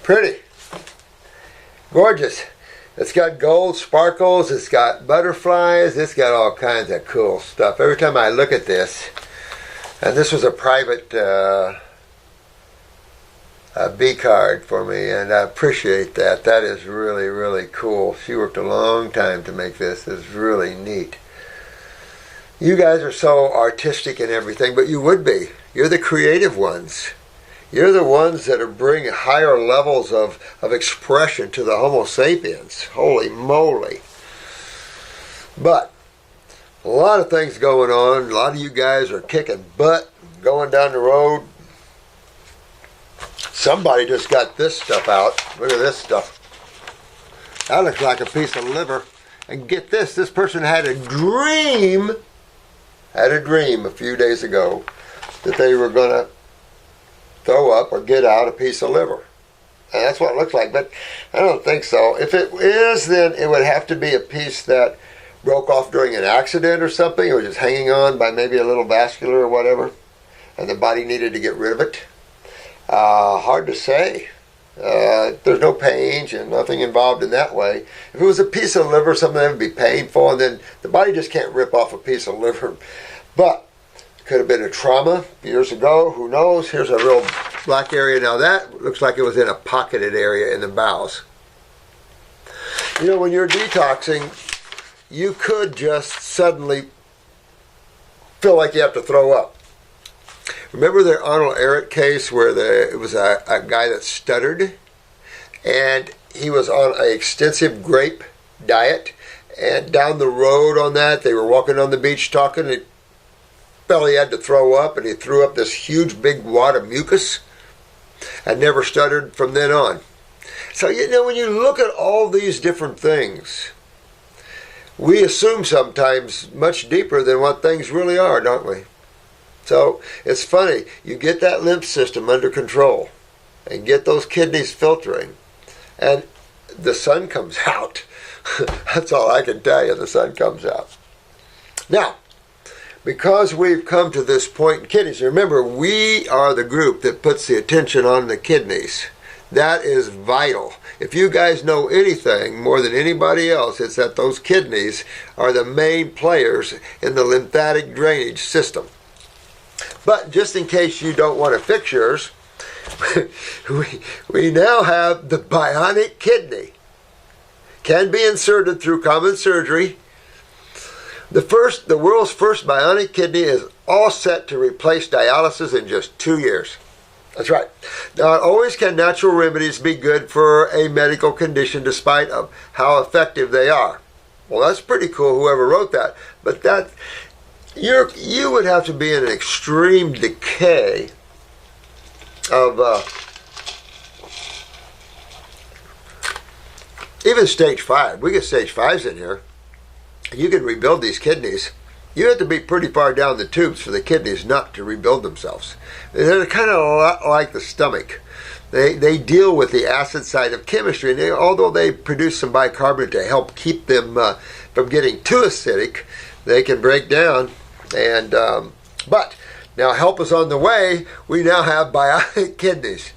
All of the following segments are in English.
Pretty. Gorgeous. It's got gold sparkles, it's got butterflies, it's got all kinds of cool stuff. Every time I look at this, and this was a private B card for me, and I appreciate that. That is really, really cool. She worked a long time to make this. It's really neat. You guys are so artistic and everything, but you would be. You're the creative ones. You're the ones that are bringing higher levels of expression to the Homo sapiens. Holy moly. But a lot of things going on. A lot of you guys are kicking butt, going down the road. Somebody just got this stuff out. Look at this stuff. That looks like a piece of liver. And get this person had a dream a few days ago that they were going to throw up or get out a piece of liver. And that's what it looks like, but I don't think so. If it is, then it would have to be a piece that broke off during an accident or something, or just hanging on by maybe a little vascular or whatever, and the body needed to get rid of it. Hard to say. There's no pain and nothing involved in that way. If it was a piece of liver, something that would be painful, and then the body just can't rip off a piece of liver. But could have been a trauma years ago. Who knows? Here's a real black area. Now that looks like it was in a pocketed area in the bowels. You know, when you're detoxing, you could just suddenly feel like you have to throw up. Remember the Arnold Ehret case where it was a guy that stuttered, and he was on an extensive grape diet, and down the road on that, they were walking on the beach talking, and he had to throw up, and he threw up this huge big wad of mucus and never stuttered from then on. So, you know, when you look at all these different things, we assume sometimes much deeper than what things really are, don't we? So it's funny, you get that lymph system under control and get those kidneys filtering, and the sun comes out. That's all I can tell you, the sun comes out. Now, because we've come to this point in kidneys, remember, we are the group that puts the attention on the kidneys. That is vital. If you guys know anything more than anybody else, it's that those kidneys are the main players in the lymphatic drainage system. But just in case you don't want to fix yours, we now have the bionic kidney. Can be inserted through common surgery. The world's first bionic kidney is all set to replace dialysis in just 2 years. That's right. Not always can natural remedies be good for a medical condition despite of how effective they are. Well, that's pretty cool, whoever wrote that. But you would have to be in an extreme decay of even stage 5. We get stage 5s in here. You can rebuild these kidneys. You have to be pretty far down the tubes for the kidneys not to rebuild themselves. They're kind of a lot like the stomach. They deal with the acid side of chemistry, and although they produce some bicarbonate to help keep them from getting too acidic, they can break down. And but now help is on the way. We now have bionic kidneys.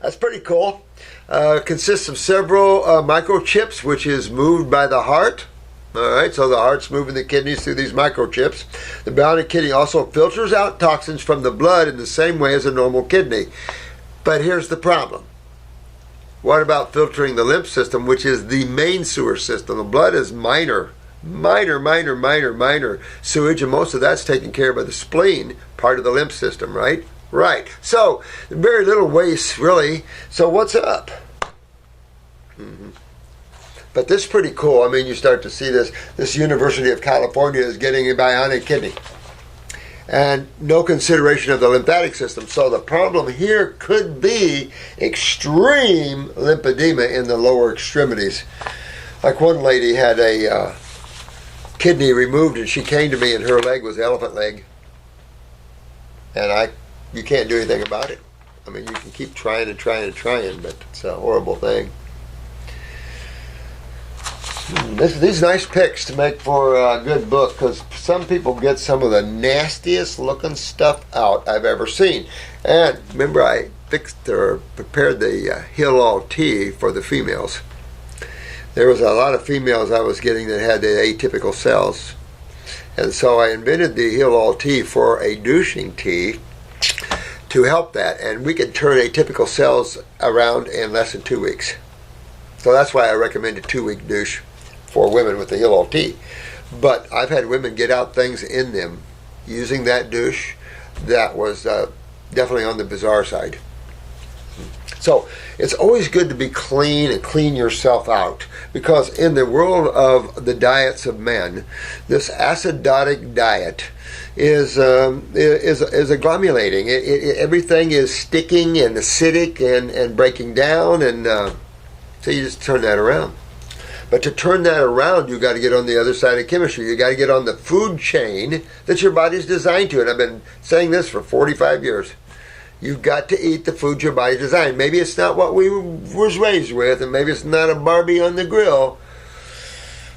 That's pretty cool. Consists of several microchips, which is moved by the heart. All right, so the heart's moving the kidneys through these microchips. The bionic kidney also filters out toxins from the blood in the same way as a normal kidney. But here's the problem. What about filtering the lymph system, which is the main sewer system? The blood is minor sewage, and most of that's taken care of by the spleen, part of the lymph system, right? Right. So, very little waste, really. So what's up? But this is pretty cool. I mean, you start to see this. This University of California is getting a bionic kidney. And no consideration of the lymphatic system. So the problem here could be extreme lymphedema in the lower extremities. Like one lady had a kidney removed, and she came to me, and her leg was elephant leg. And you can't do anything about it. I mean, you can keep trying, but it's a horrible thing. These nice pics to make for a good book, because some people get some of the nastiest looking stuff out I've ever seen. And remember, I fixed or prepared the Hill-All tea for the females. There was a lot of females I was getting that had the atypical cells. And so I invented the Hill-All tea for a douching tea to help that. And we could turn atypical cells around in less than 2 weeks. So that's why I recommend a 2-week douche for women with the Hill-All tea. But I've had women get out things in them using that douche that was definitely on the bizarre side. So it's always good to be clean and clean yourself out, because in the world of the diets of men, this acidotic diet is agglomerating. Everything is sticking and acidic and breaking down, and so you just turn that around. But to turn that around, you've got to get on the other side of chemistry. You've got to get on the food chain that your body's designed to. And I've been saying this for 45 years. You've got to eat the food your body's designed. Maybe it's not what we was raised with, and maybe it's not a Barbie on the grill.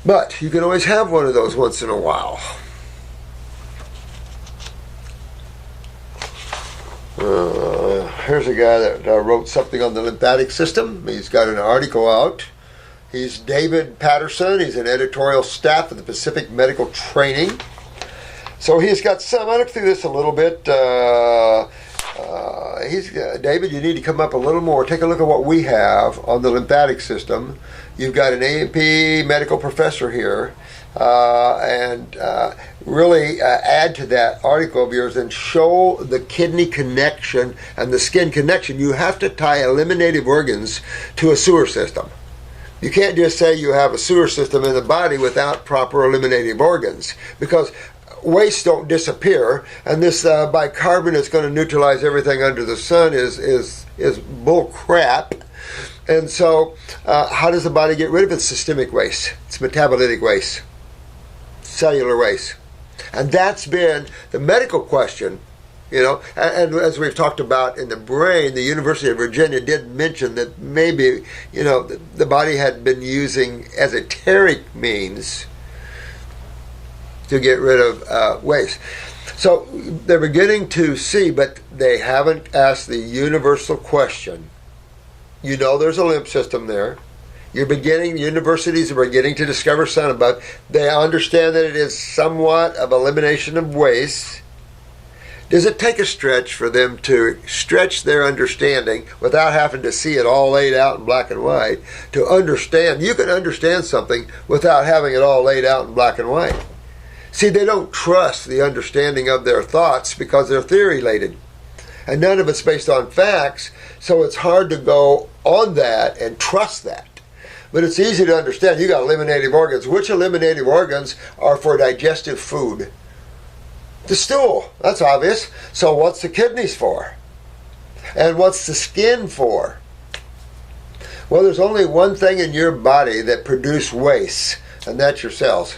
But you can always have one of those once in a while. Here's a guy that wrote something on the lymphatic system. He's got an article out. He's David Patterson. He's an editorial staff of the Pacific Medical Training. So he's got some. I looked through this a little bit. David, you need to come up a little more. Take a look at what we have on the lymphatic system. You've got an A&P medical professor here. And really add to that article of yours and show the kidney connection and the skin connection. You have to tie eliminative organs to a sewer system. You can't just say you have a sewer system in the body without proper eliminative organs, because wastes don't disappear, and this bicarbonate is going to neutralize everything under the sun is bull crap. And so how does the body get rid of its systemic waste? It's metabolitic waste, cellular waste. And that's been the medical question. You know, and as we've talked about in the brain, the University of Virginia did mention that maybe, you know, the body had been using esoteric means to get rid of waste. So they're beginning to see, but they haven't asked the universal question. You know, there's a lymph system there. Universities are beginning to discover some about. They understand that it is somewhat of elimination of waste. Does it take a stretch for them to stretch their understanding without having to see it all laid out in black and white to understand? You can understand something without having it all laid out in black and white. See, they don't trust the understanding of their thoughts because they're theory-laden. And none of it's based on facts, so it's hard to go on that and trust that. But it's easy to understand. You got eliminative organs. Which eliminative organs are for digestive food? The stool, that's obvious. So what's the kidneys for? And what's the skin for? Well, there's only one thing in your body that produces waste, and that's your cells.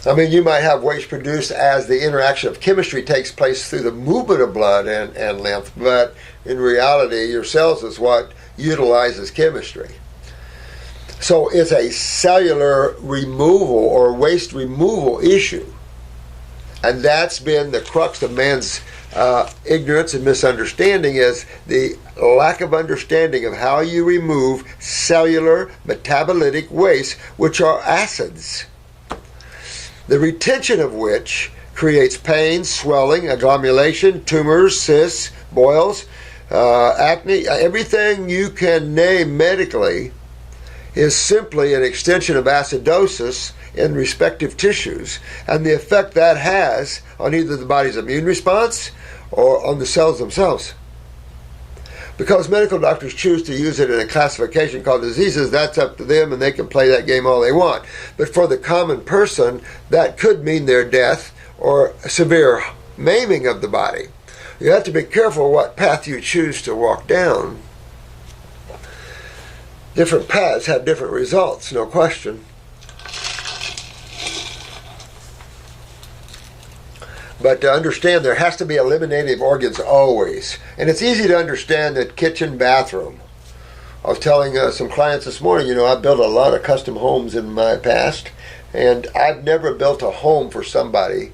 I mean, you might have waste produced as the interaction of chemistry takes place through the movement of blood and lymph, but in reality, your cells is what utilizes chemistry. So it's a cellular removal or waste removal issue. And that's been the crux of man's ignorance and misunderstanding, is the lack of understanding of how you remove cellular metabolitic waste, which are acids, the retention of which creates pain, swelling, agglomeration, tumors, cysts, boils, acne. Everything you can name medically is simply an extension of acidosis in respective tissues, and the effect that has on either the body's immune response or on the cells themselves. Because medical doctors choose to use it in a classification called diseases, that's up to them, and they can play that game all they want. But for the common person, that could mean their death or severe maiming of the body. You have to be careful what path you choose to walk down. Different paths have different results, no question. But to understand, there has to be eliminative organs always. And it's easy to understand that kitchen, bathroom. I was telling some clients this morning, you know, I've built a lot of custom homes in my past, and I've never built a home for somebody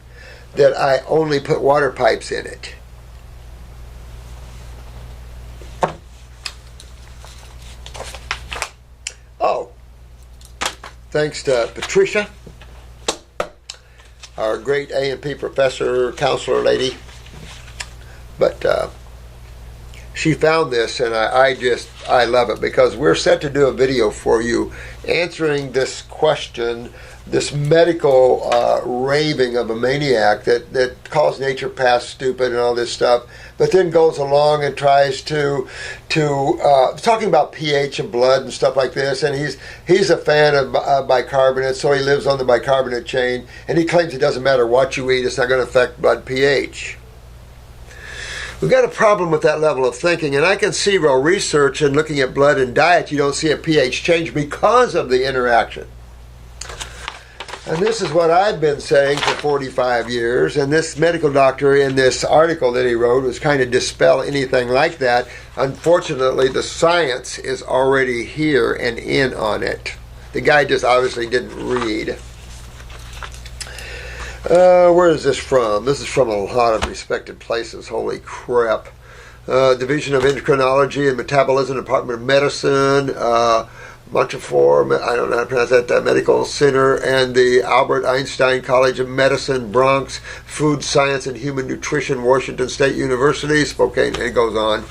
that I only put water pipes in it. thanks to Patricia, our great A&P professor, counselor lady. But she found this, and I love it, because we're set to do a video for you answering this question, this medical raving of a maniac that calls nature past stupid and all this stuff, but then goes along and tries to talking about pH of blood and stuff like this, and he's a fan of bicarbonate, so he lives on the bicarbonate chain, and he claims it doesn't matter what you eat, it's not going to affect blood pH. We've got a problem with that level of thinking, and I can see real research and looking at blood and diet, you don't see a pH change because of the interaction. And this is what I've been saying for 45 years, and this medical doctor in this article that he wrote was kind of dispel anything like that. Unfortunately, the science is already here and in on it. The guy just obviously didn't read. Where is this from? This is from a lot of respected places. Holy crap. Division of Endocrinology and Metabolism, Department of Medicine, Montefiore, I don't know how to pronounce that, Medical Center, and the Albert Einstein College of Medicine, Bronx, Food Science and Human Nutrition, Washington State University, Spokane, and it goes on.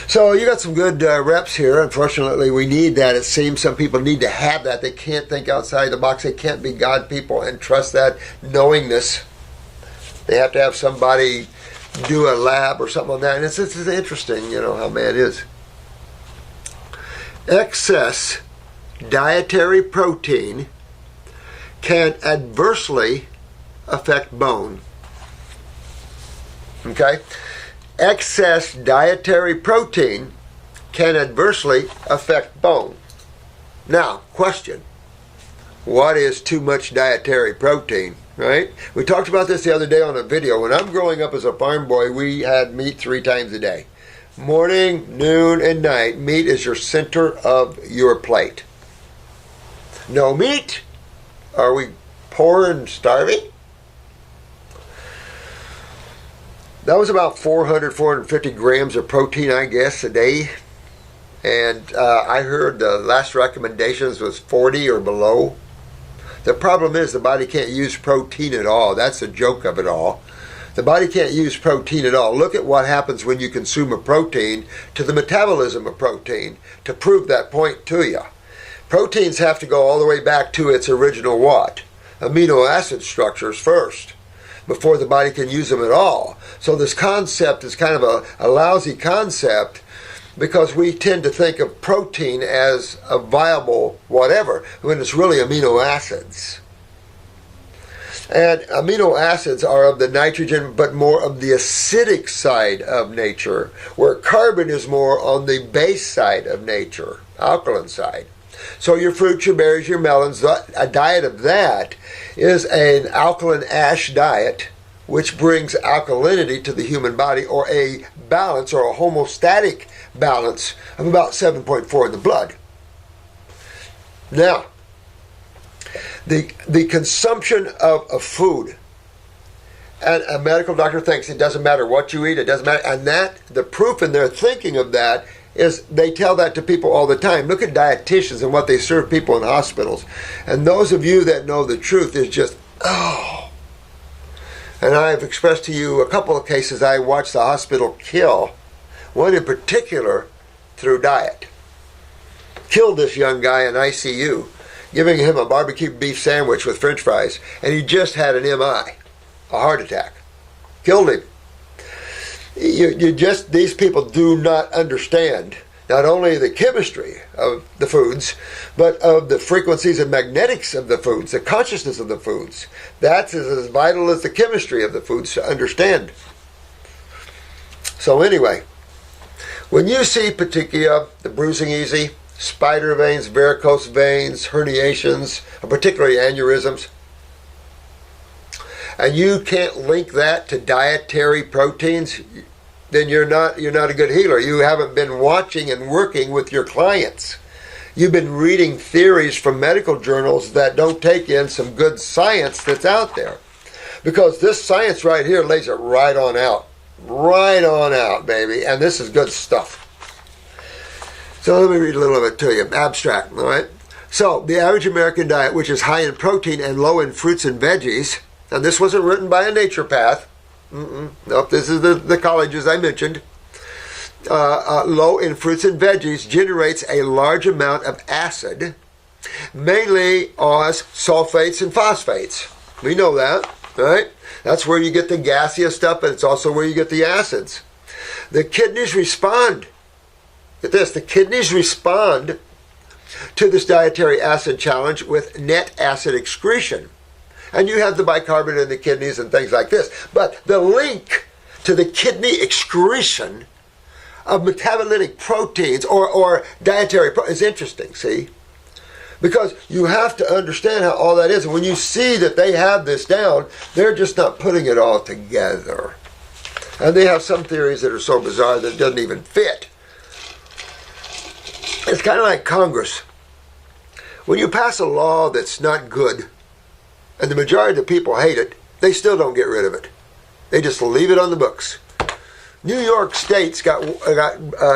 So you got some good reps here. Unfortunately, we need that. It seems some people need to have that. They can't think outside the box. They can't be God people and trust that knowingness. They have to have somebody do a lab or something on that. And it's interesting, you know, how man is. Excess dietary protein can adversely affect bone. Okay? Excess dietary protein can adversely affect bone. Now, question. What is too much dietary protein, right? We talked about this the other day on a video. When I'm growing up as a farm boy, we had meat 3 times a day. Morning, noon, and night. Meat is your center of your plate. No meat? Are we poor and starving? That was about 450 grams of protein, I guess, a day. And I heard the last recommendations was 40 or below. The problem is the body can't use protein at all. That's the joke of it all. The body can't use protein at all. Look at what happens when you consume a protein to the metabolism of protein to prove that point to you. Proteins have to go all the way back to its original what? Amino acid structures first, before the body can use them at all. So this concept is kind of a lousy concept, because we tend to think of protein as a viable whatever, when it's really amino acids. And amino acids are of the nitrogen, but more of the acidic side of nature, where carbon is more on the base side of nature, alkaline side. So your fruits, your berries, your melons, a diet of that is an alkaline ash diet, which brings alkalinity to the human body, or a balance, or a homeostatic balance of about 7.4 in the blood. Now, the consumption of food, and a medical doctor thinks it doesn't matter what you eat, it doesn't matter, and that the proof in their thinking of that is they tell that to people all the time. Look at dietitians and what they serve people in hospitals, and those of you that know the truth is just, oh. And I've expressed to you a couple of cases I watched the hospital kill, one in particular through diet. Killed this young guy in ICU, giving him a barbecue beef sandwich with french fries, and he just had an MI, a heart attack. Killed him. These people do not understand not only the chemistry of the foods, but of the frequencies and magnetics of the foods, the consciousness of the foods. That's as vital as the chemistry of the foods to understand. So anyway, when you see petechia, the bruising easy, spider veins, varicose veins, herniations, particularly aneurysms, and you can't link that to dietary proteins, then you're not a good healer. You haven't been watching and working with your clients. You've been reading theories from medical journals that don't take in some good science that's out there. Because this science right here lays it right on out. Right on out, baby. And this is good stuff. So let me read a little of it to you. Abstract, all right? So, the average American diet, which is high in protein and low in fruits and veggies, and this wasn't written by a naturopath. Nope, this is the colleges I mentioned. Low in fruits and veggies generates a large amount of acid, mainly as sulfates and phosphates. We know that, right? That's where you get the gaseous stuff, but it's also where you get the acids. The kidneys respond. Get this, the kidneys respond to this dietary acid challenge with net acid excretion. And you have the bicarbonate in the kidneys and things like this. But the link to the kidney excretion of metabolitic proteins or dietary is interesting, see? Because you have to understand how all that is. And when you see that they have this down, they're just not putting it all together. And they have some theories that are so bizarre that it doesn't even fit. It's kind of like Congress. When you pass a law that's not good, and the majority of the people hate it, they still don't get rid of it. They just leave it on the books. New York State's got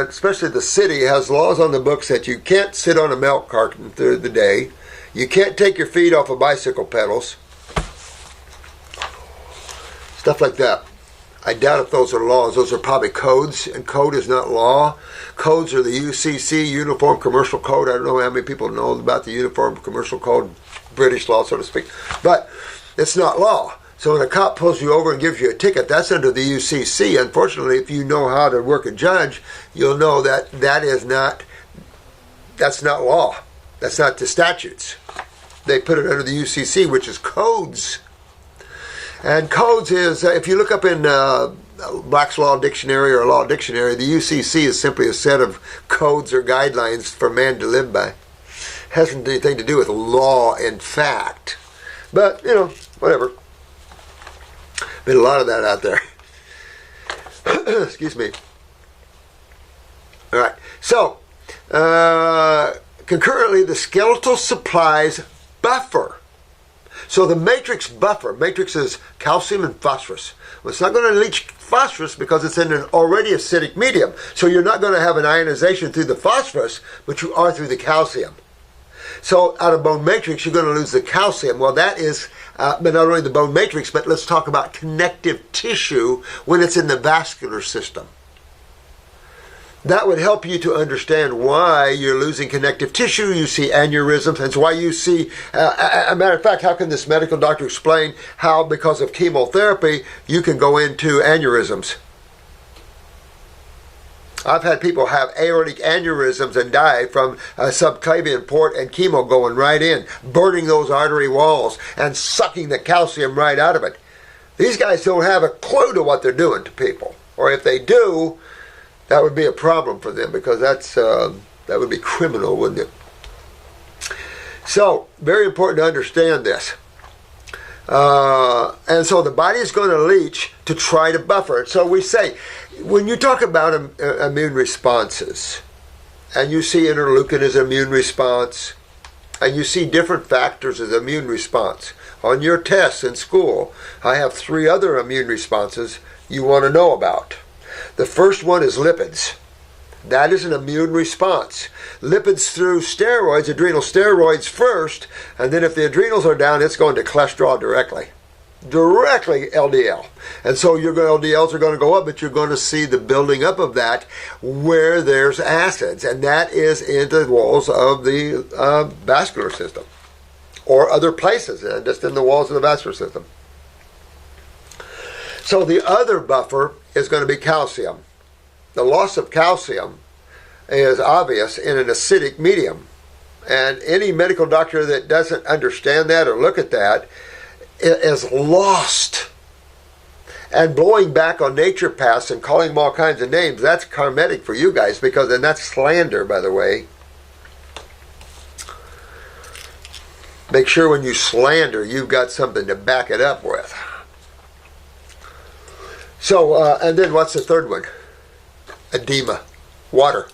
especially the city, has laws on the books that you can't sit on a milk carton through the day. You can't take your feet off of bicycle pedals. Stuff like that. I doubt if those are laws. Those are probably codes, and code is not law. Codes are the UCC, Uniform Commercial Code. I don't know how many people know about the Uniform Commercial Code, British law, so to speak. But it's not law. So when a cop pulls you over and gives you a ticket, that's under the UCC. Unfortunately, if you know how to work a judge, you'll know that that's not law. That's not the statutes. They put it under the UCC, which is codes. And codes is, if you look up in Black's Law Dictionary or Law Dictionary, the UCC is simply a set of codes or guidelines for man to live by. Hasn't anything to do with law in fact. But, whatever. Been a lot of that out there. Excuse me. All right. So, concurrently, the skeletal supplies buffer. So the matrix buffer, matrix is calcium and phosphorus. Well, it's not going to leach phosphorus because it's in an already acidic medium. So you're not going to have an ionization through the phosphorus, but you are through the calcium. So out of bone matrix, you're going to lose the calcium. Well, that is but not only the bone matrix, but let's talk about connective tissue when it's in the vascular system. That would help you to understand why you're losing connective tissue. You see aneurysms. That's why you see, a matter of fact, how can this medical doctor explain how, because of chemotherapy, you can go into aneurysms? I've had people have aortic aneurysms and die from a subclavian port and chemo going right in, burning those artery walls and sucking the calcium right out of it. These guys don't have a clue to what they're doing to people. Or if they do, that would be a problem for them because that would be criminal, wouldn't it? So, very important to understand this. And so the body is going to leach to try to buffer it. So we say, when you talk about immune responses, and you see interleukin as immune response, and you see different factors as immune response, on your tests in school, I have 3 other immune responses you want to know about. The first one is lipids. That is an immune response. Lipids through steroids, adrenal steroids first, and then if the adrenals are down, it's going to cholesterol directly. Directly LDL. And so your LDLs are going to go up, but you're going to see the building up of that where there's acids, and that is into the walls of the vascular system or other places, just in the walls of the vascular system. So the other buffer is going to be calcium. The loss of calcium is obvious in an acidic medium. And any medical doctor that doesn't understand that or look at that is lost. And blowing back on naturopaths and calling them all kinds of names, that's karmatic for you guys, because, and that's slander, by the way. Make sure when you slander, you've got something to back it up with. So, and then what's the third one? Edema, water.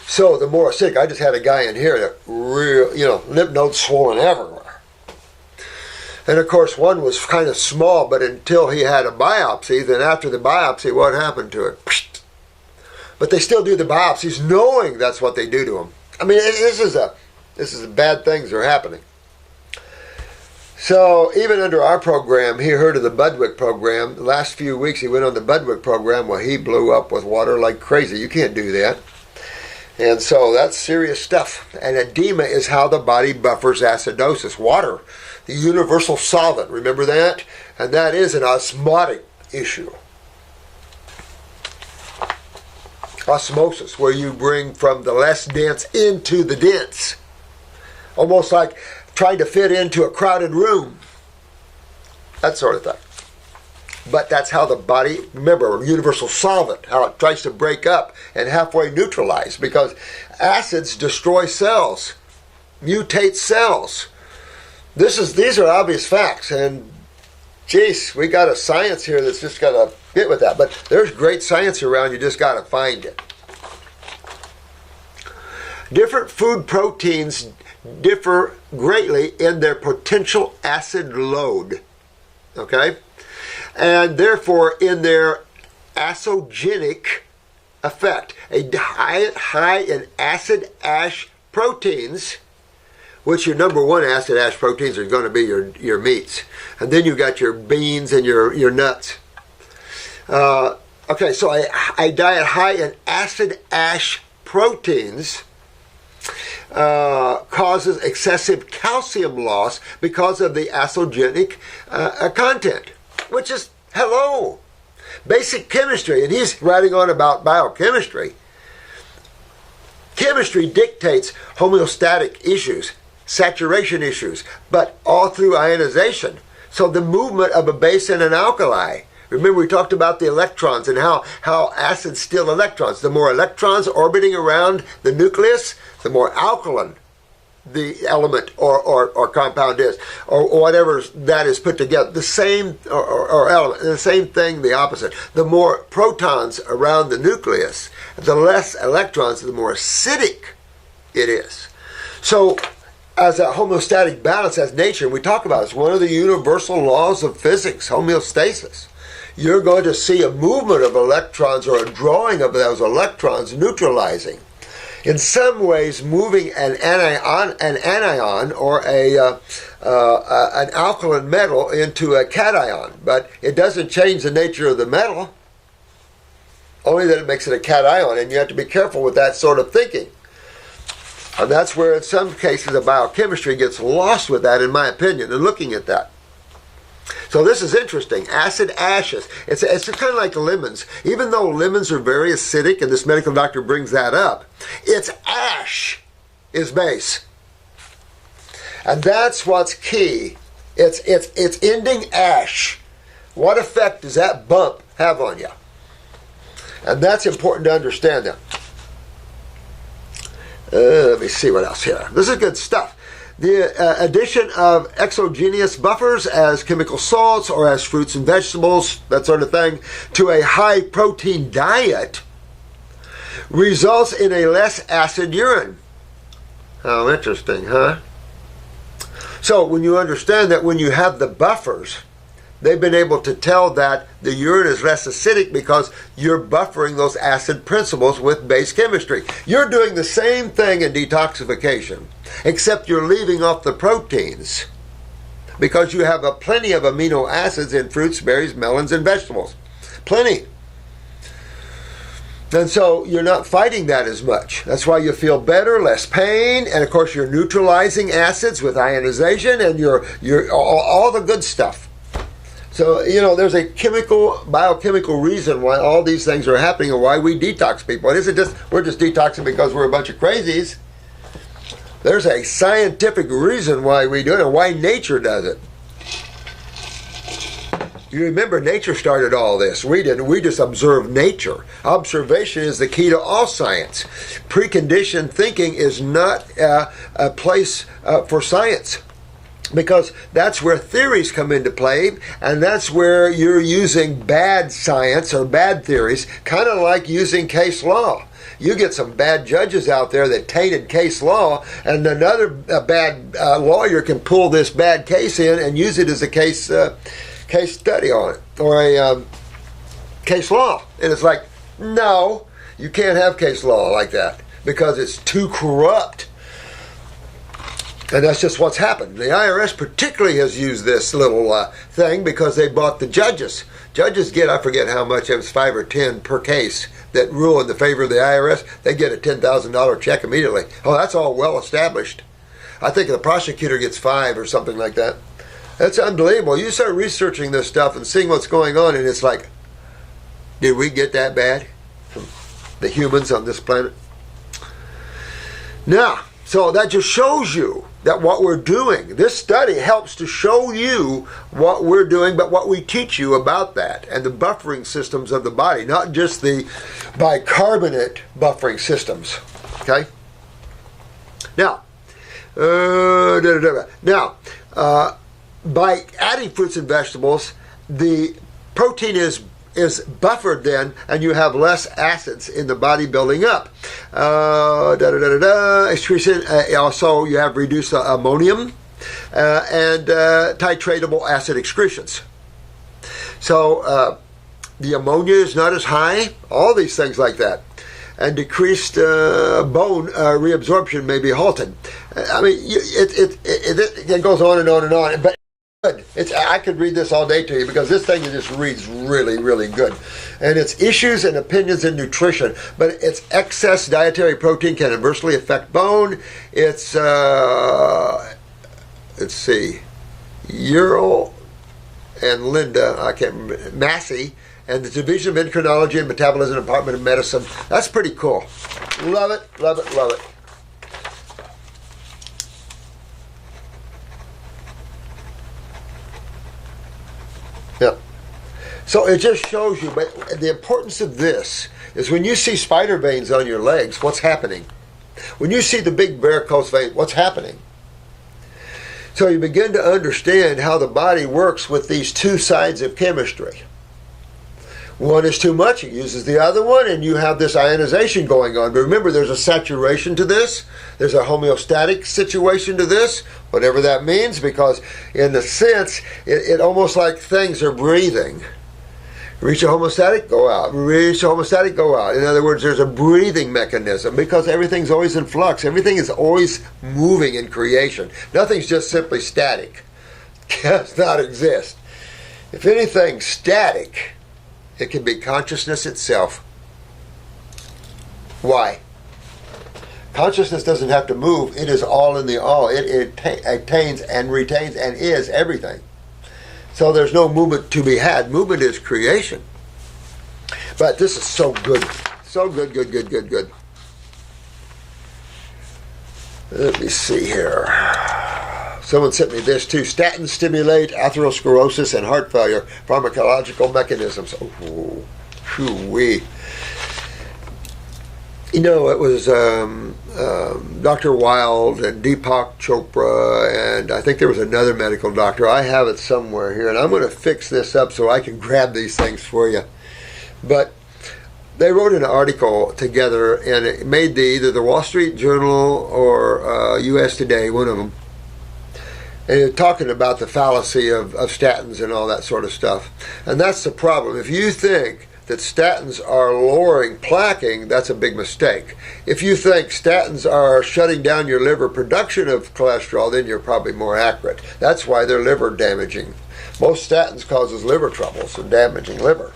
So the more acidic, I just had a guy in here that lymph nodes swollen everywhere. And of course one was kind of small, but until he had a biopsy, then after the biopsy, what happened to it? But they still do the biopsies knowing that's what they do to him. I mean, this is This is bad things are happening. So even under our program, he heard of the Budwick program. The last few weeks he went on the Budwick program. Well, he blew up with water like crazy. You can't do that. And so that's serious stuff. And edema is how the body buffers acidosis. Water, the universal solvent. Remember that? And that is an osmotic issue. Osmosis, where you bring from the less dense into the dense. Almost like trying to fit into a crowded room. That sort of thing. But that's how the body, remember, universal solvent, how it tries to break up and halfway neutralize, because acids destroy cells, mutate cells. These are obvious facts, and geez, we got a science here that's just got to get with that. But there's great science around, you just got to find it. Different food proteins differ greatly in their potential acid load. Okay? And therefore in their acetogenic effect. A diet high in acid ash proteins, which your number one acid ash proteins are going to be your meats. And then you got your beans and your nuts. Okay, so a diet high in acid ash proteins causes excessive calcium loss because of the acetogenic content, which is, hello, basic chemistry. And he's writing on about biochemistry. Chemistry dictates homeostatic issues, saturation issues, but all through ionization. So the movement of a base and an alkali. Remember we talked about the electrons and how acids steal electrons. The more electrons orbiting around the nucleus, the more alkaline the element or compound is, or whatever that is put together. The same, or element, the same thing, the opposite. The more protons around the nucleus, the less electrons, the more acidic it is. So, as a homeostatic balance, as nature, we talk about, it's one of the universal laws of physics, homeostasis. You're going to see a movement of electrons or a drawing of those electrons neutralizing. In some ways, moving an anion or an alkaline metal into a cation, but it doesn't change the nature of the metal, only that it makes it a cation, and you have to be careful with that sort of thinking. And that's where in some cases the biochemistry gets lost with that, in my opinion, in looking at that. So this is interesting. Acid ashes. It's kind of like lemons. Even though lemons are very acidic, and this medical doctor brings that up, its ash is base. And that's what's key. It's ending ash. What effect does that bump have on you? And that's important to understand that. Let me see what else here. This is good stuff. The addition of exogenous buffers as chemical salts or as fruits and vegetables, that sort of thing, to a high protein diet results in a less acid urine. How interesting, huh? So when you understand that when you have the buffers, they've been able to tell that the urine is less acidic because you're buffering those acid principles with base chemistry. You're doing the same thing in detoxification, except you're leaving off the proteins because you have plenty of amino acids in fruits, berries, melons, and vegetables. Plenty. And so you're not fighting that as much. That's why you feel better, less pain, and of course you're neutralizing acids with ionization and you're all the good stuff. So, there's a biochemical reason why all these things are happening and why we detox people. It isn't just, we're just detoxing because we're a bunch of crazies. There's a scientific reason why we do it and why nature does it. You remember nature started all this. We didn't. We just observed nature. Observation is the key to all science. Preconditioned thinking is not a place for science. Because that's where theories come into play, and that's where you're using bad science or bad theories, kind of like using case law. You get some bad judges out there that tainted case law, and another bad lawyer can pull this bad case in and use it as a case study on it, or a case law. And it's like, no, you can't have case law like that because it's too corrupt. And that's just what's happened. The IRS particularly has used this little thing because they bought the judges. Judges get, I forget how much, it was 5 or 10 per case that rule in the favor of the IRS. They get a $10,000 check immediately. Oh, that's all well established. I think the prosecutor gets 5 or something like that. That's unbelievable. You start researching this stuff and seeing what's going on, and it's like, did we get that bad? The humans on this planet? Now, so that just shows you that what we're doing, this study helps to show you what we're doing, but what we teach you about that and the buffering systems of the body, not just the bicarbonate buffering systems. Okay? Now, by adding fruits and vegetables, the protein is buffered then, and you have less acids in the body building up. Excretion, also, you have reduced ammonium and titratable acid excretions. So the ammonia is not as high, all these things like that. And decreased bone reabsorption may be halted. I mean, it goes on and on and on. But I could read this all day to you because this thing just reads really, really good. And it's issues and opinions in nutrition, but it's excess dietary protein can adversely affect bone. It's, let's see, Ural and Linda, I can't remember, Massey, and the Division of Endocrinology and Metabolism Department of Medicine. That's pretty cool. Love it, love it, love it. Yeah. So it just shows you, but the importance of this is when you see spider veins on your legs, what's happening? When you see the big varicose vein, what's happening? So you begin to understand how the body works with these two sides of chemistry. One is too much, it uses the other one, and you have this ionization going on. But remember, there's a saturation to this. There's a homeostatic situation to this, whatever that means, because in a sense, it almost like things are breathing. Reach a homeostatic, go out. Reach a homeostatic, go out. In other words, there's a breathing mechanism because everything's always in flux. Everything is always moving in creation. Nothing's just simply static. It does not exist. If anything's static, it can be consciousness itself. Why? Consciousness doesn't have to move. It is all in the all. It attains and retains and is everything. So there's no movement to be had. Movement is creation. But this is so good. So good, good, good, good, good. Let me see here. Someone sent me this too. Statins stimulate atherosclerosis and heart failure. Pharmacological mechanisms. Oh, shoo-wee. You know, it was Dr. Wild and Deepak Chopra, and I think there was another medical doctor. I have it somewhere here, and I'm going to fix this up so I can grab these things for you. But they wrote an article together, and it made either the Wall Street Journal or U.S. Today, one of them. And you're talking about the fallacy of statins and all that sort of stuff. And that's the problem. If you think that statins are lowering plaquing, that's a big mistake. If you think statins are shutting down your liver production of cholesterol, then you're probably more accurate. That's why they're liver damaging. Most statins causes liver troubles and damaging liver.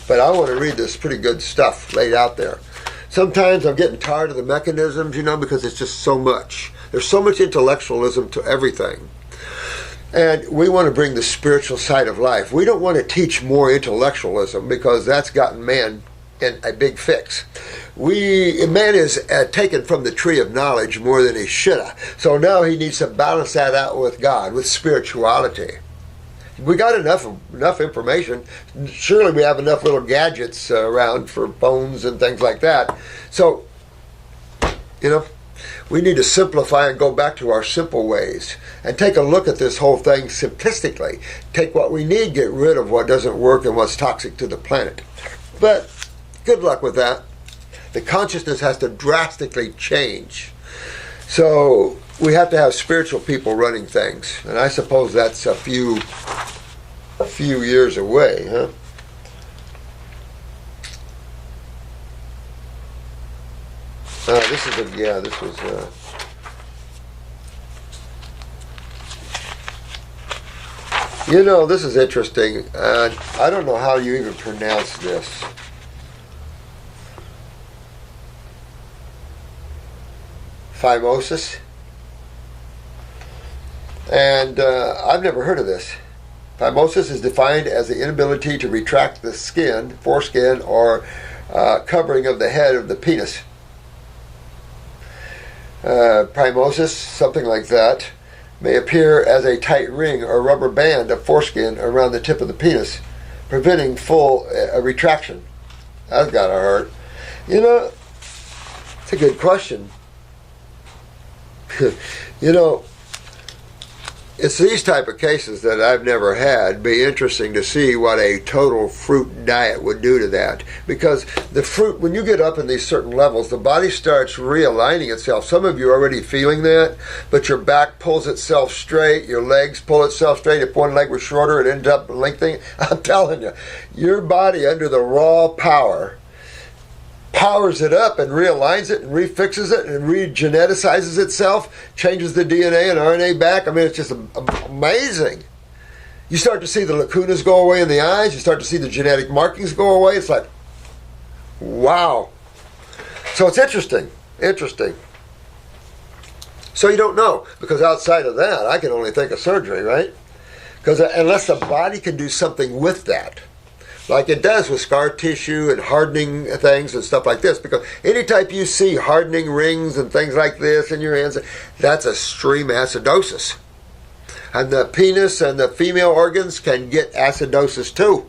But I want to read this pretty good stuff laid out there. Sometimes I'm getting tired of the mechanisms, you know, because it's just so much. There's so much intellectualism to everything. And we want to bring the spiritual side of life. We don't want to teach more intellectualism because that's gotten man in a big fix. Man is taken from the tree of knowledge more than he should have. So now he needs to balance that out with God, with spirituality. We got enough information. Surely we have enough little gadgets around for phones and things like that. So, you know, we need to simplify and go back to our simple ways and take a look at this whole thing simplistically. Take what we need, get rid of what doesn't work and what's toxic to the planet. But good luck with that. The consciousness has to drastically change. So we have to have spiritual people running things. And I suppose that's a few years away, huh? This was You know, this is interesting. I don't know how you even pronounce this. Phimosis. And I've never heard of this. Phimosis is defined as the inability to retract the skin, foreskin, or covering of the head of the penis. Phimosis, something like that, may appear as a tight ring or rubber band of foreskin around the tip of the penis, preventing full retraction. That's gotta hurt. You know, it's a good question. You know, it's these type of cases that I've never had. Be interesting to see what a total fruit diet would do to that. Because the fruit, when you get up in these certain levels, the body starts realigning itself. Some of you are already feeling that, but your back pulls itself straight, your legs pull itself straight. If one leg was shorter, it ends up lengthening. I'm telling you, your body under the raw power powers it up and realigns it and refixes it and regeneticizes itself, changes the DNA and RNA back. I mean, it's just amazing. You start to see the lacunas go away in the eyes. You start to see the genetic markings go away. It's like, wow. So it's interesting. So you don't know, because outside of that, I can only think of surgery, right? Because unless the body can do something with that, like it does with scar tissue and hardening things and stuff like this. Because anytime you see hardening rings and things like this in your hands, that's extreme acidosis. And the penis and the female organs can get acidosis too.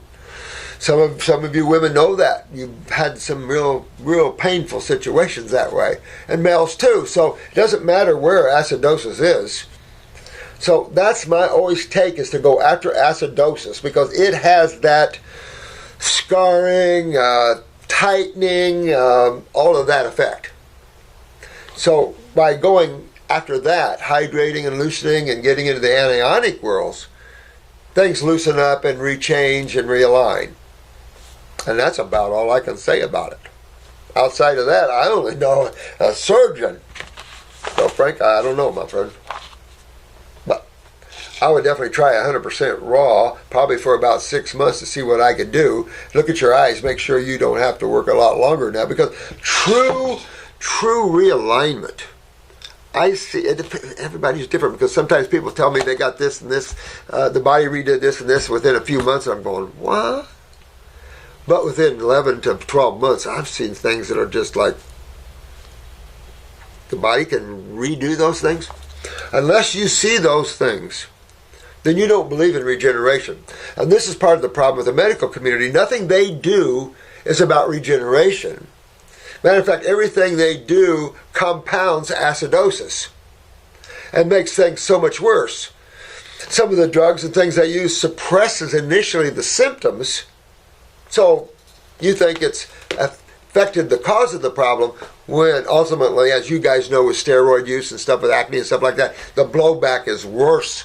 Some of you women know that. You've had some real painful situations that way. And males too. So it doesn't matter where acidosis is. So that's my always take, is to go after acidosis, because it has that scarring, tightening, all of that effect. So by going after that, hydrating and loosening and getting into the anionic worlds, things loosen up and rechange and realign. And that's about all I can say about it. Outside of that, I only know a surgeon. So Frank, I don't know, my friend. I would definitely try 100% raw, probably for about 6 months, to see what I could do. Look at your eyes, make sure you don't have to work a lot longer now, because true realignment, I see it. Everybody's different, because sometimes people tell me they got this and this, the body redid this and this within a few months, and I'm going, what? But within 11 to 12 months, I've seen things that are just like, the body can redo those things. Unless you see those things, then you don't believe in regeneration. And this is part of the problem with the medical community. Nothing they do is about regeneration. Matter of fact, everything they do compounds acidosis and makes things so much worse. Some of the drugs and things they use suppresses initially the symptoms, so you think it's affected the cause of the problem, when ultimately, as you guys know, with steroid use and stuff, with acne and stuff like that, the blowback is worse.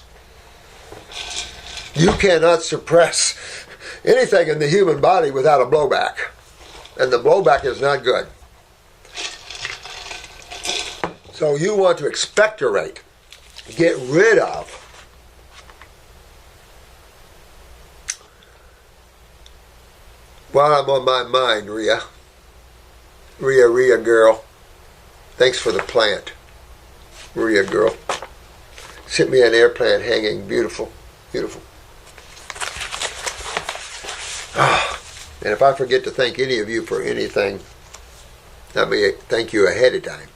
You cannot suppress anything in the human body without a blowback. And the blowback is not good. So you want to expectorate, get rid of. While I'm on my mind, Rhea girl, thanks for the plant. Rhea girl. Sent me an air plant hanging, beautiful. And if I forget to thank any of you for anything, let me thank you ahead of time,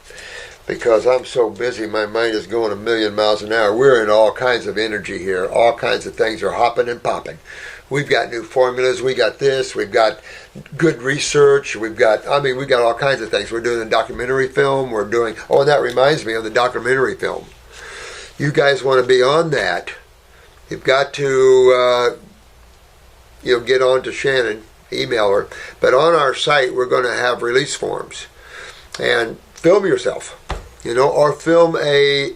because I'm so busy, my mind is going a million miles an hour. We're in all kinds of energy here. All kinds of things are hopping and popping. We've got new formulas, we got this, we've got good research, we got all kinds of things. We're doing a documentary film, and that reminds me of the documentary film. You guys want to be on that, you've got to get on to Shannon, email her. But on our site, we're going to have release forms. And film yourself, or film a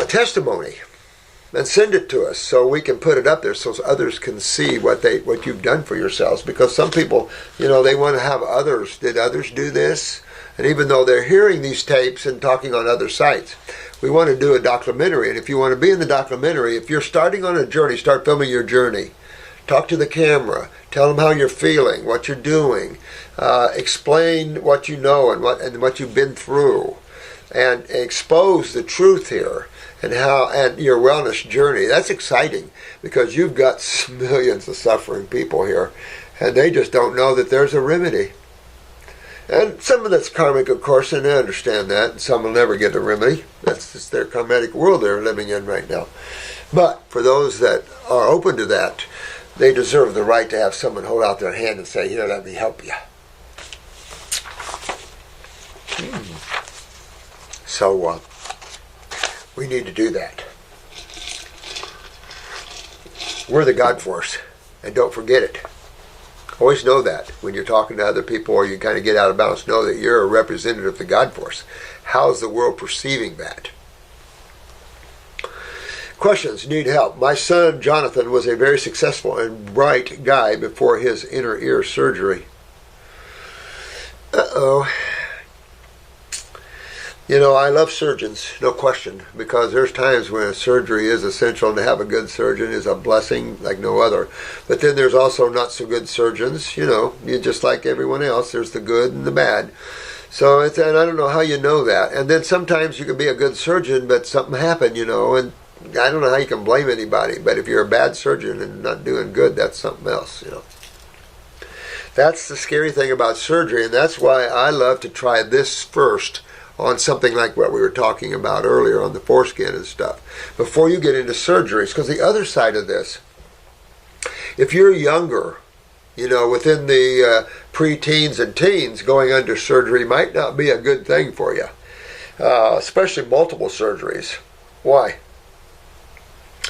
testimony and send it to us so we can put it up there so others can see what you've done for yourselves. Because some people, they want to have others. Did others do this? And even though they're hearing these tapes and talking on other sites, we want to do a documentary. And if you want to be in the documentary, if you're starting on a journey, start filming your journey. Talk to the camera. Tell them how you're feeling, what you're doing. Explain what you know and what you've been through, and expose the truth here and your wellness journey. That's exciting because you've got millions of suffering people here, and they just don't know that there's a remedy. And some of that's karmic, of course, and I understand that. And some will never get a remedy. That's just their karmatic world they're living in right now. But for those that are open to that, they deserve the right to have someone hold out their hand and say, here, let me help you. So we need to do that. We're the God force, and don't forget it. Always know that when you're talking to other people or you kind of get out of balance, know that you're a representative of the God force. How's the world perceiving that? Questions, need help. My son Jonathan was a very successful and bright guy before his inner ear surgery. You know, I love surgeons, no question, because there's times when a surgery is essential, and to have a good surgeon is a blessing like no other. But then there's also not so good surgeons, you know, you're just like everyone else. There's the good and the bad. So, and I don't know how you know that. And then sometimes you can be a good surgeon, but something happened, you know, and I don't know how you can blame anybody. But if you're a bad surgeon and not doing good, that's something else, you know. That's the scary thing about surgery, and that's why I love to try this first on something like what we were talking about earlier on the foreskin and stuff, before you get into surgeries. Because the other side of this, if you're younger, you know, within the pre-teens and teens, going under surgery might not be a good thing for you, especially multiple surgeries. Why?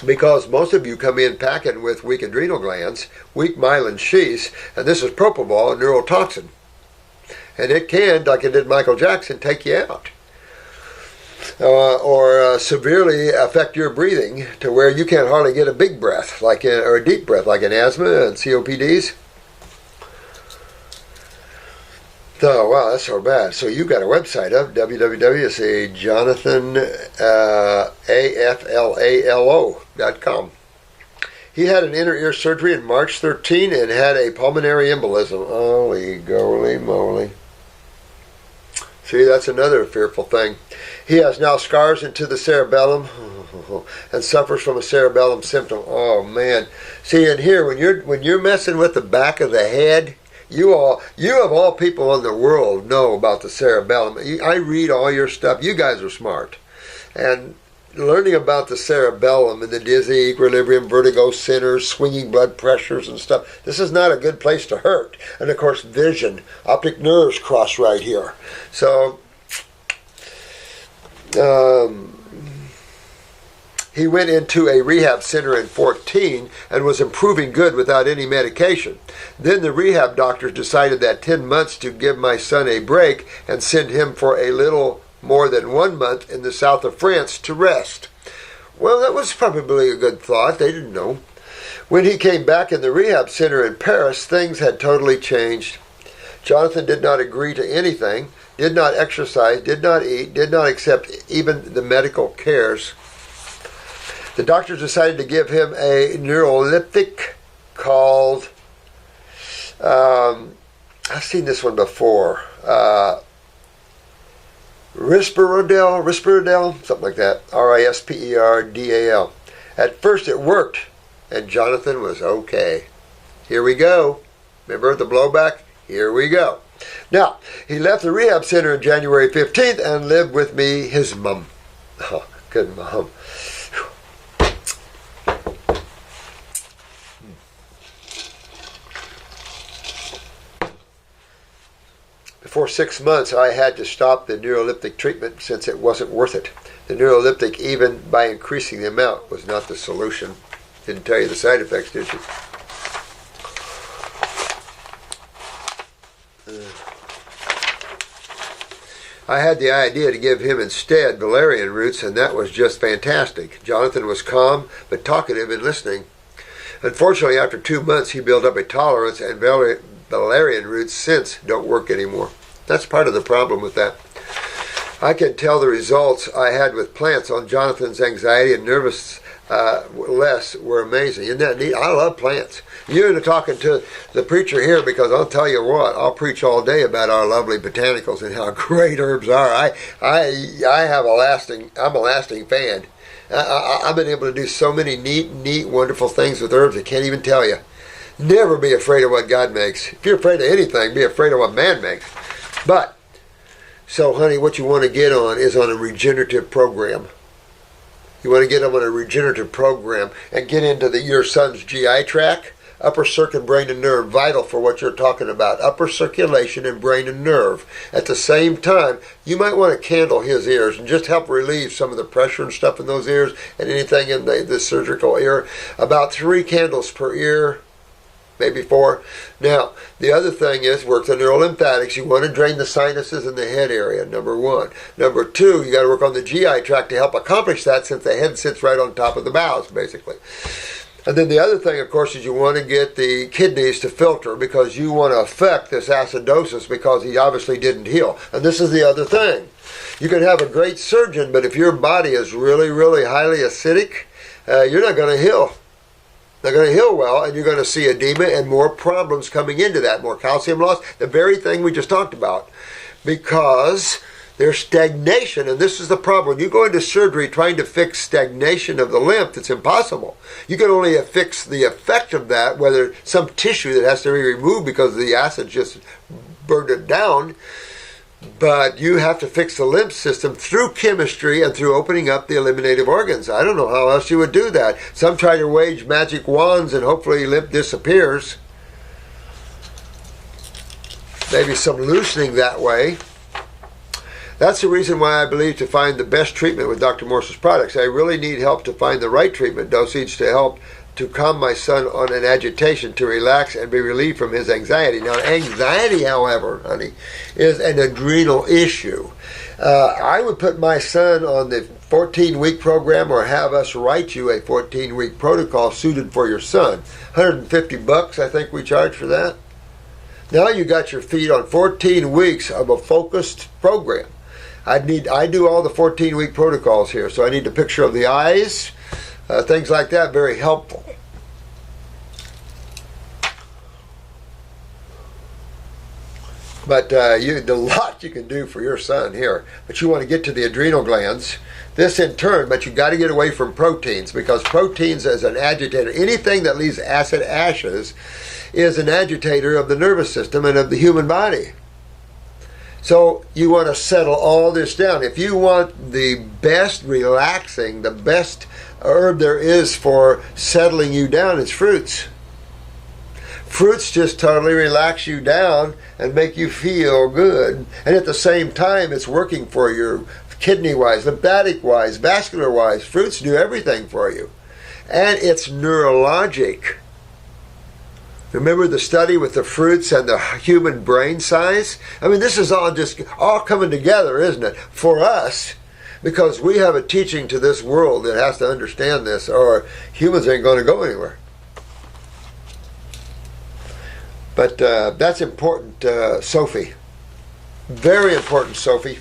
Because most of you come in packing with weak adrenal glands, weak myelin sheaths, and this is propofol, a neurotoxin. And it can, like it did Michael Jackson, take you out. Or severely affect your breathing to where you can't hardly get a big breath, or a deep breath, like in asthma and COPDs. Oh, wow, that's so bad. So you've got a website up, www.jonathanaflalo.com. He had an inner ear surgery in March 13 and had a pulmonary embolism. Holy goly moly. See, that's another fearful thing. He has now scars into the cerebellum and suffers from a cerebellum symptom. Oh man. See, in here, when you're messing with the back of the head, you of all people in the world know about the cerebellum. I read all your stuff. You guys are smart. And learning about the cerebellum and the dizzy, equilibrium, vertigo centers, swinging blood pressures and stuff, this is not a good place to hurt. And of course, vision, optic nerves cross right here. So, he went into a rehab center in 14 and was improving good without any medication. Then the rehab doctors decided that 10 months to give my son a break and send him for a little more than 1 month in the south of France to rest. Well, that was probably a good thought. They didn't know. When he came back in the rehab center in Paris, things had totally changed. Jonathan did not agree to anything, did not exercise, did not eat, did not accept even the medical cares. The doctors decided to give him a neuroleptic called, I've seen this one before, Risperdal, something like that, Risperdal. At first it worked, and Jonathan was okay. Here we go. Remember the blowback? Here we go. Now, he left the rehab center on January 15th and lived with me, his mom. Oh, good mom. For 6 months, I had to stop the neuroleptic treatment since it wasn't worth it. The neuroleptic, even by increasing the amount, was not the solution. Didn't tell you the side effects, did you? I had the idea to give him instead valerian roots, and that was just fantastic. Jonathan was calm, but talkative and listening. Unfortunately, after 2 months, he built up a tolerance, and valerian roots since don't work anymore. That's part of the problem with that. I can tell the results I had with plants on Jonathan's anxiety and nervous less were amazing. Isn't that neat? I love plants. You're talking to the preacher here because I'll tell you what, I'll preach all day about our lovely botanicals and how great herbs are. I'm a lasting fan. I've been able to do so many neat, wonderful things with herbs I can't even tell you. Never be afraid of what God makes. If you're afraid of anything, be afraid of what man makes. But, so honey, what you want to get on is on a regenerative program. You want to get them on a regenerative program and get into your son's GI tract, upper circuit, brain and nerve, vital for what you're talking about. Upper circulation and brain and nerve. At the same time, you might want to candle his ears and just help relieve some of the pressure and stuff in those ears and anything in the surgical ear. About 3 candles per ear, maybe 4. Now, the other thing is, work the neurolymphatics. You want to drain the sinuses in the head area, number 1. Number 2, you got to work on the GI tract to help accomplish that, since the head sits right on top of the bowels, basically. And then the other thing, of course, is you want to get the kidneys to filter, because you want to affect this acidosis, because he obviously didn't heal. And this is the other thing. You can have a great surgeon, but if your body is really, really highly acidic, you're not going to heal. They're going to heal well, and you're going to see edema and more problems coming into that, more calcium loss, the very thing we just talked about. Because there's stagnation, and this is the problem. When you go into surgery trying to fix stagnation of the lymph, it's impossible. You can only fix the effect of that, whether some tissue that has to be removed because the acid just burned it down. But you have to fix the lymph system through chemistry and through opening up the eliminative organs. I don't know how else you would do that. Some try to wage magic wands and hopefully lymph disappears. Maybe some loosening that way. That's the reason why I believe to find the best treatment with Dr. Morse's products. I really need help to find the right treatment dosage to help to calm my son on an agitation, to relax and be relieved from his anxiety. Now, anxiety, however, honey, is an adrenal issue. I would put my son on the 14-week program, or have us write you a 14-week protocol suited for your son. $150, I think we charge for that. Now you got your feet on 14 weeks of a focused program. I do all the 14-week protocols here, so I need a picture of the eyes, things like that, very helpful. But there's a lot you can do for your son here. But you want to get to the adrenal glands. This in turn, but you got to get away from proteins, because proteins as an agitator, anything that leaves acid ashes, is an agitator of the nervous system and of the human body. So you want to settle all this down. If you want the best relaxing, the best herb there is for settling you down, it's fruits. Fruits just totally relax you down and make you feel good. And at the same time, it's working for you kidney-wise, lymphatic-wise, vascular-wise. Fruits do everything for you. And it's neurologic. Remember the study with the fruits and the human brain size? I mean, this is all coming together, isn't it? For us, because we have a teaching to this world that has to understand this, or humans ain't going to go anywhere. But that's important, Sophie. Very important, Sophie.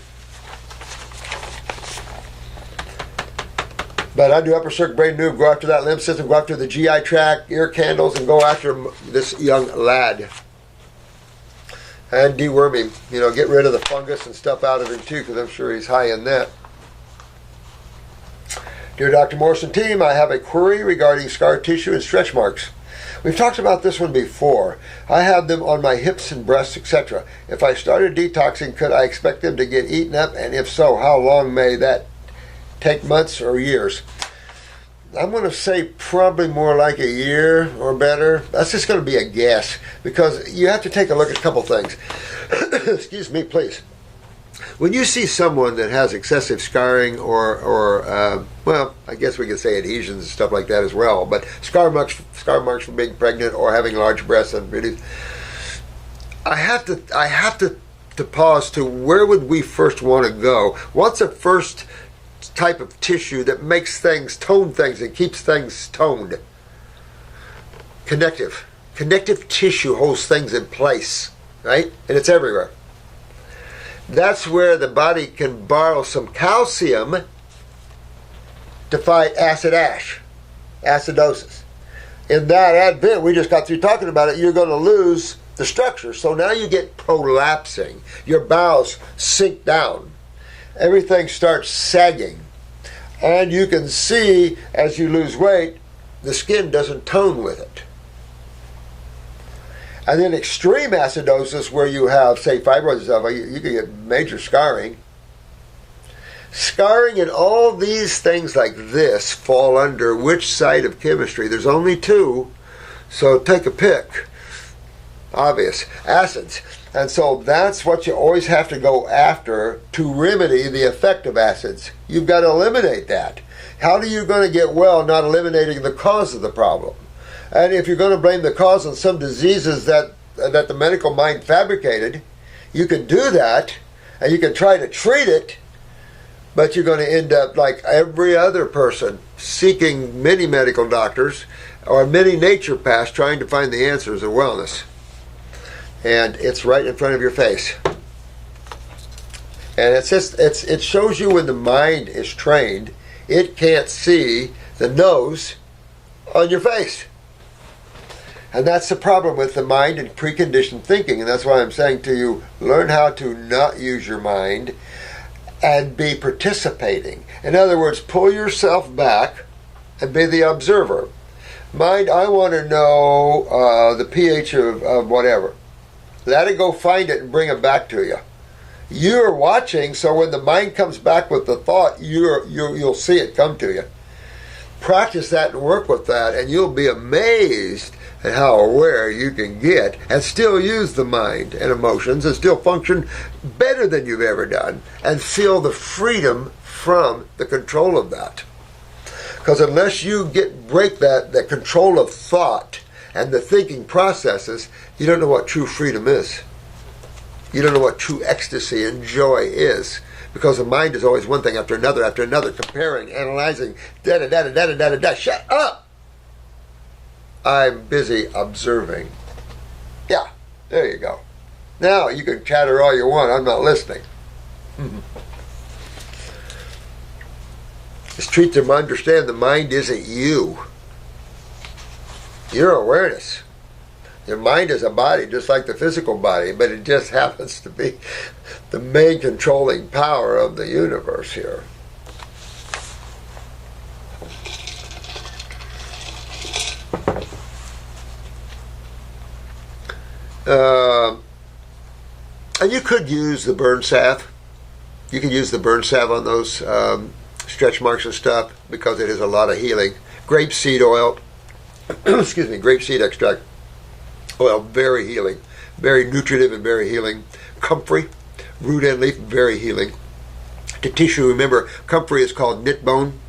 But I do upper circuit, brain, nerve, go after that lymph system, go after the GI tract, ear candles, and go after this young lad. And deworm him. You know, get rid of the fungus and stuff out of him too, because I'm sure he's high in that. Dear Dr. Morse and team, I have a query regarding scar tissue and stretch marks. We've talked about this one before. I have them on my hips and breasts, etc. If I started detoxing, could I expect them to get eaten up? And if so, how long may that take, months or years? I'm going to say probably more like a year or better. That's just going to be a guess, because you have to take a look at a couple things. Excuse me, please. When you see someone that has excessive scarring or well, I guess we could say adhesions and stuff like that as well, but scar marks from being pregnant or having large breasts, and really, I have to pause to where would we first want to go? What's the first type of tissue that makes things, tone things, and keeps things toned? Connective tissue holds things in place, right? And it's everywhere. That's where the body can borrow some calcium to fight acidosis. In that advent, we just got through talking about it, you're going to lose the structure. So now you get prolapsing. Your bowels sink down. Everything starts sagging. And you can see, as you lose weight, the skin doesn't tone with it. And then extreme acidosis, where you have, say, fibroids and stuff, you can get major scarring. Scarring and all these things like this fall under which side of chemistry? There's only two, so take a pick. Obvious. Acids. And so that's what you always have to go after to remedy the effect of acids. You've got to eliminate that. How are you going to get well not eliminating the cause of the problem? And if you're going to blame the cause on some diseases that the medical mind fabricated, you can do that, and you can try to treat it, but you're going to end up like every other person, seeking many medical doctors or many naturopaths trying to find the answers of wellness. And it's right in front of your face. And it shows you when the mind is trained, it can't see the nose on your face. And that's the problem with the mind and preconditioned thinking. And that's why I'm saying to you, learn how to not use your mind and be participating. In other words, pull yourself back and be the observer. Mind, I want to know the pH of whatever. Let it go find it and bring it back to you. You're watching, so when the mind comes back with the thought, you'll see it come to you. Practice that and work with that, and you'll be amazed at how aware you can get and still use the mind and emotions and still function better than you've ever done and feel the freedom from the control of that. Because unless you break that control of thought and the thinking processes, you don't know what true freedom is. You don't know what true ecstasy and joy is. Because the mind is always one thing after another, comparing, analyzing, da-da-da-da-da-da-da-da. Shut up! I'm busy observing. Yeah, there you go. Now you can chatter all you want. I'm not listening. Just treat them, understand the mind isn't you. Your awareness. Your mind is a body, just like the physical body, but it just happens to be the main controlling power of the universe here. And you could use the burn salve. You can use the burn salve on those stretch marks and stuff because it has a lot of healing. Grapeseed oil, excuse me, grapeseed extract oil, very healing, very nutritive and very healing. Comfrey, root and leaf, very healing. To tissue, remember, comfrey is called knit bone.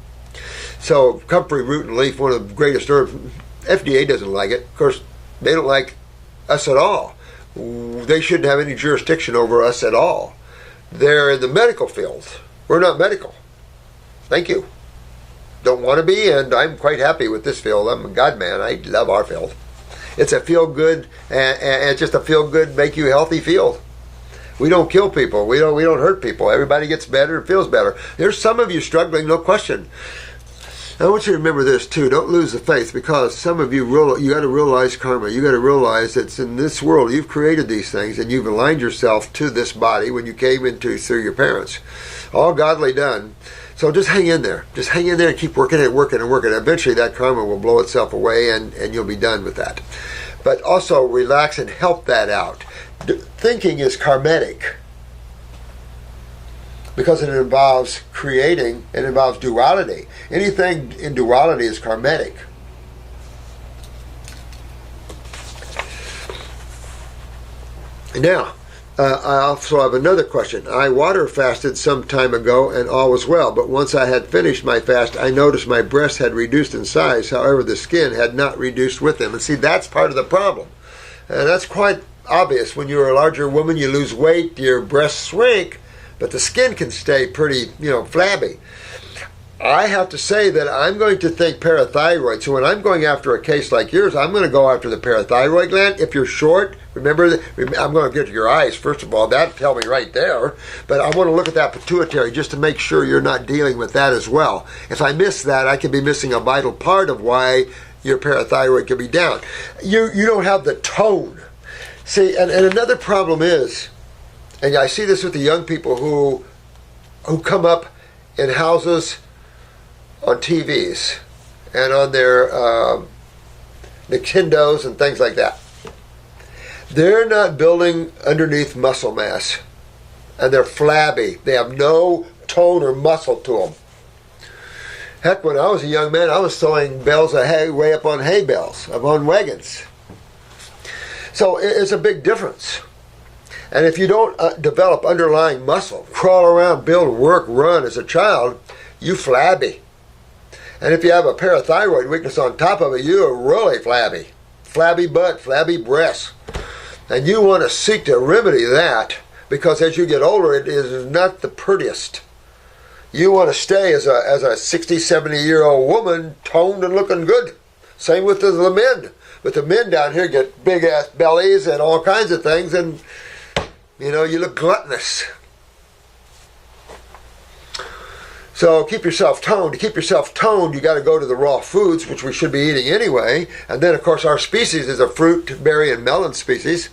So comfrey, root and leaf, one of the greatest herbs. FDA doesn't like it. Of course, they don't like us at all. They shouldn't have any jurisdiction over us at all. They're in the medical field. We're not medical. Thank you. Don't want to be, and I'm quite happy with this field. I'm a God man. I love our field. It's a feel good, and just a feel good, make you healthy field. We don't kill people. We don't hurt people. Everybody gets better and feels better. There's some of you struggling, no question. I want you to remember this too. Don't lose the faith, because some of you got to realize karma. You got to realize that in this world you've created these things and you've aligned yourself to this body when you came into through your parents. All godly done. So just hang in there. Just hang in there and keep working it, working and working. Eventually that karma will blow itself away and you'll be done with that. But also relax and help that out. Thinking is karmatic, because it involves creating, it involves duality. Anything in duality is karmatic. Now, I also have another question. I water fasted some time ago and all was well, but once I had finished my fast, I noticed my breasts had reduced in size. However, the skin had not reduced with them. And see, that's part of the problem. And that's quite obvious. When you're a larger woman, you lose weight, your breasts shrink, but the skin can stay pretty, flabby. I have to say that I'm going to think parathyroid. So when I'm going after a case like yours, I'm going to go after the parathyroid gland. If you're short, remember, I'm going to get to your eyes, first of all. That'll tell me right there. But I want to look at that pituitary just to make sure you're not dealing with that as well. If I miss that, I could be missing a vital part of why your parathyroid could be down. You don't have the tone. See, and another problem is, and I see this with the young people who come up in houses on TVs and on their Nintendos and things like that. They're not building underneath muscle mass, and they're flabby. They have no tone or muscle to them. Heck, when I was a young man, I was throwing bales of hay way up on hay bales, up on wagons. So it's a big difference. And if you don't develop underlying muscle, crawl around, build, work, run as a child, you flabby. And if you have a parathyroid weakness on top of it, you are really flabby. Flabby butt, flabby breasts. And you want to seek to remedy that, because as you get older, it is not the prettiest. You want to stay as a 60, 70-year-old woman, toned and looking good. Same with the men. But the men down here get big-ass bellies and all kinds of things, and, you know, you look gluttonous. So keep yourself toned. To keep yourself toned, you got to go to the raw foods, which we should be eating anyway. And then, of course, our species is a fruit, berry, and melon species.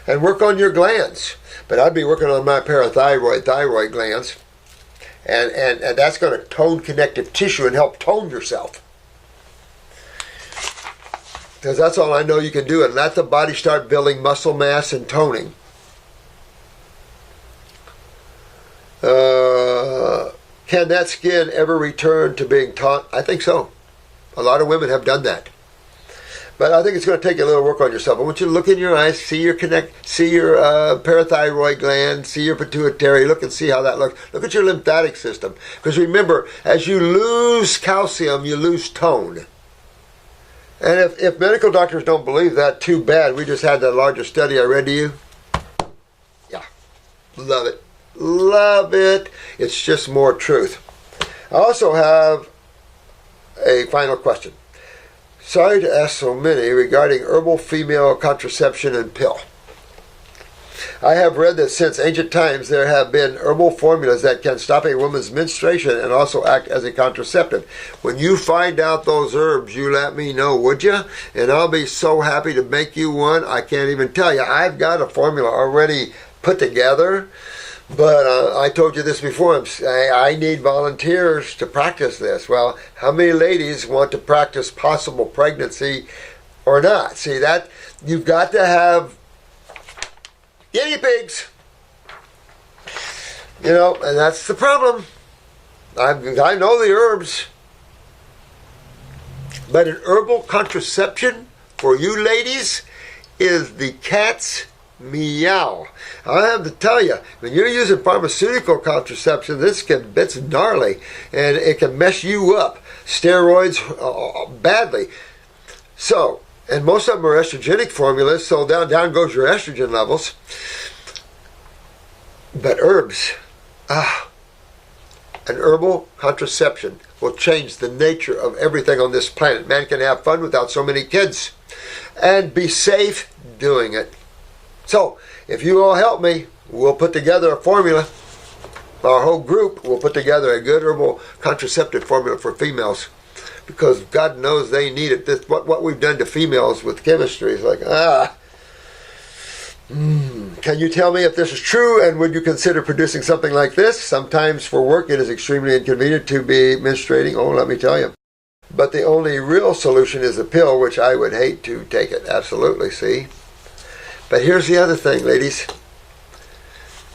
And work on your glands. But I'd be working on my parathyroid, thyroid glands. And that's going to tone connective tissue and help tone yourself. Because that's all I know you can do. And let the body start building muscle mass and toning. Can that skin ever return to being taut? I think so. A lot of women have done that. But I think it's going to take a little work on yourself. I want you to look in your eyes, see your parathyroid gland, see your pituitary, look and see how that looks. Look at your lymphatic system. Because remember, as you lose calcium, you lose tone. And if medical doctors don't believe that, too bad. We just had that larger study I read to you. Yeah, love it. Love it. It's just more truth. I also have a final question. Sorry to ask so many regarding herbal female contraception and pill. I have read that since ancient times there have been herbal formulas that can stop a woman's menstruation and also act as a contraceptive. When you find out those herbs, you let me know, would you? And I'll be so happy to make you one. I can't even tell you. I've got a formula already put together. But I told you this before, I need volunteers to practice this. Well, how many ladies want to practice possible pregnancy or not? See, that you've got to have guinea pigs. You know, and that's the problem. I know the herbs. But an herbal contraception for you ladies is the cat's meow. I have to tell you, when you're using pharmaceutical contraception, it's gnarly, and it can mess you up. Steroids, badly. So, and most of them are estrogenic formulas, so down goes your estrogen levels. But herbs, an herbal contraception will change the nature of everything on this planet. Man can have fun without so many kids, and be safe doing it. So, if you all help me, we'll put together a formula. Our whole group will put together a good herbal contraceptive formula for females, because God knows they need it. What we've done to females with chemistry is like, Can you tell me if this is true, and would you consider producing something like this? Sometimes for work it is extremely inconvenient to be menstruating. Oh, let me tell you. But the only real solution is a pill, which I would hate to take it. Absolutely, see? But here's the other thing, ladies.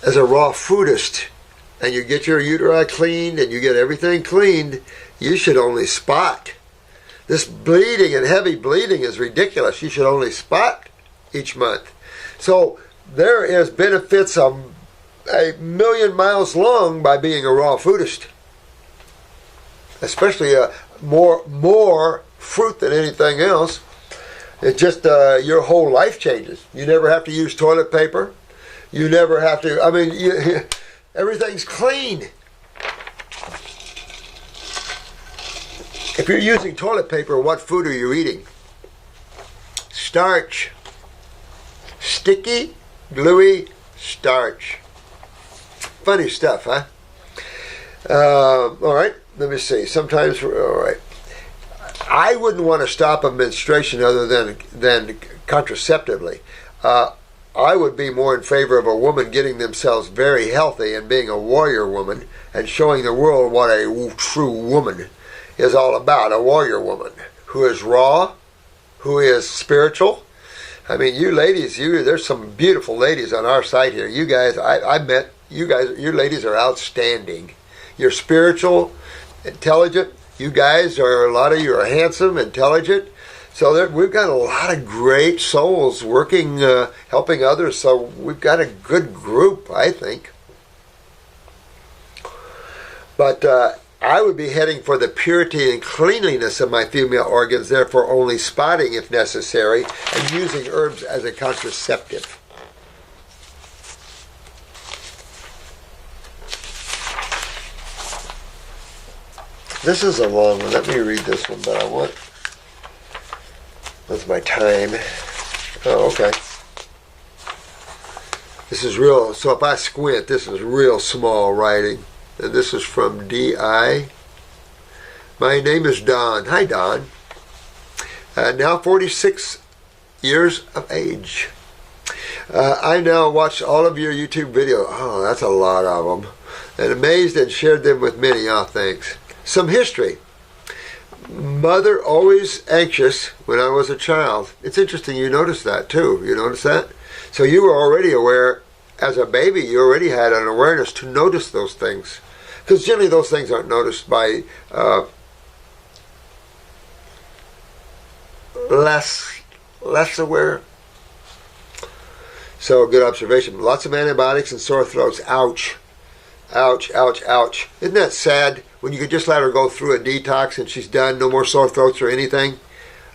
As a raw foodist, and you get your uteri cleaned and you get everything cleaned, you should only spot. This bleeding and heavy bleeding is ridiculous. You should only spot each month. So there is benefits a million miles long by being a raw foodist. Especially more fruit than anything else. It just, your whole life changes. You never have to use toilet paper. You never have to, everything's clean. If you're using toilet paper, what food are you eating? Starch. Sticky, gluey starch. Funny stuff, huh? All right, let me see. Sometimes, all right. I wouldn't want to stop a menstruation other than contraceptively. I would be more in favor of a woman getting themselves very healthy and being a warrior woman and showing the world what a true woman is all about. A warrior woman who is raw, who is spiritual. I mean, you ladies, there's some beautiful ladies on our site here. You guys, I met you guys, your ladies are outstanding. You're spiritual, intelligent. You guys are, a lot of you are handsome, intelligent. So we've got a lot of great souls working, helping others. So we've got a good group, I think. But I would be heading for the purity and cleanliness of my female organs, therefore only spotting if necessary, and using herbs as a contraceptive. This is a long one. Let me read this one, but I want... That's my time. Oh, okay. This is real... So if I squint, this is real small writing. And this is from D.I. My name is Don. Hi, Don. Now 46 years of age. I now watch all of your YouTube videos. Oh, that's a lot of them. And amazed and shared them with many. Oh, thanks. Some history. Mother always anxious when I was a child. It's interesting you noticed that too. You notice that? So you were already aware, as a baby, you already had an awareness to notice those things. Because generally those things aren't noticed by less aware. So good observation. Lots of antibiotics and sore throats. Ouch. Ouch, ouch, ouch. Isn't that sad when you could just let her go through a detox and she's done, no more sore throats or anything?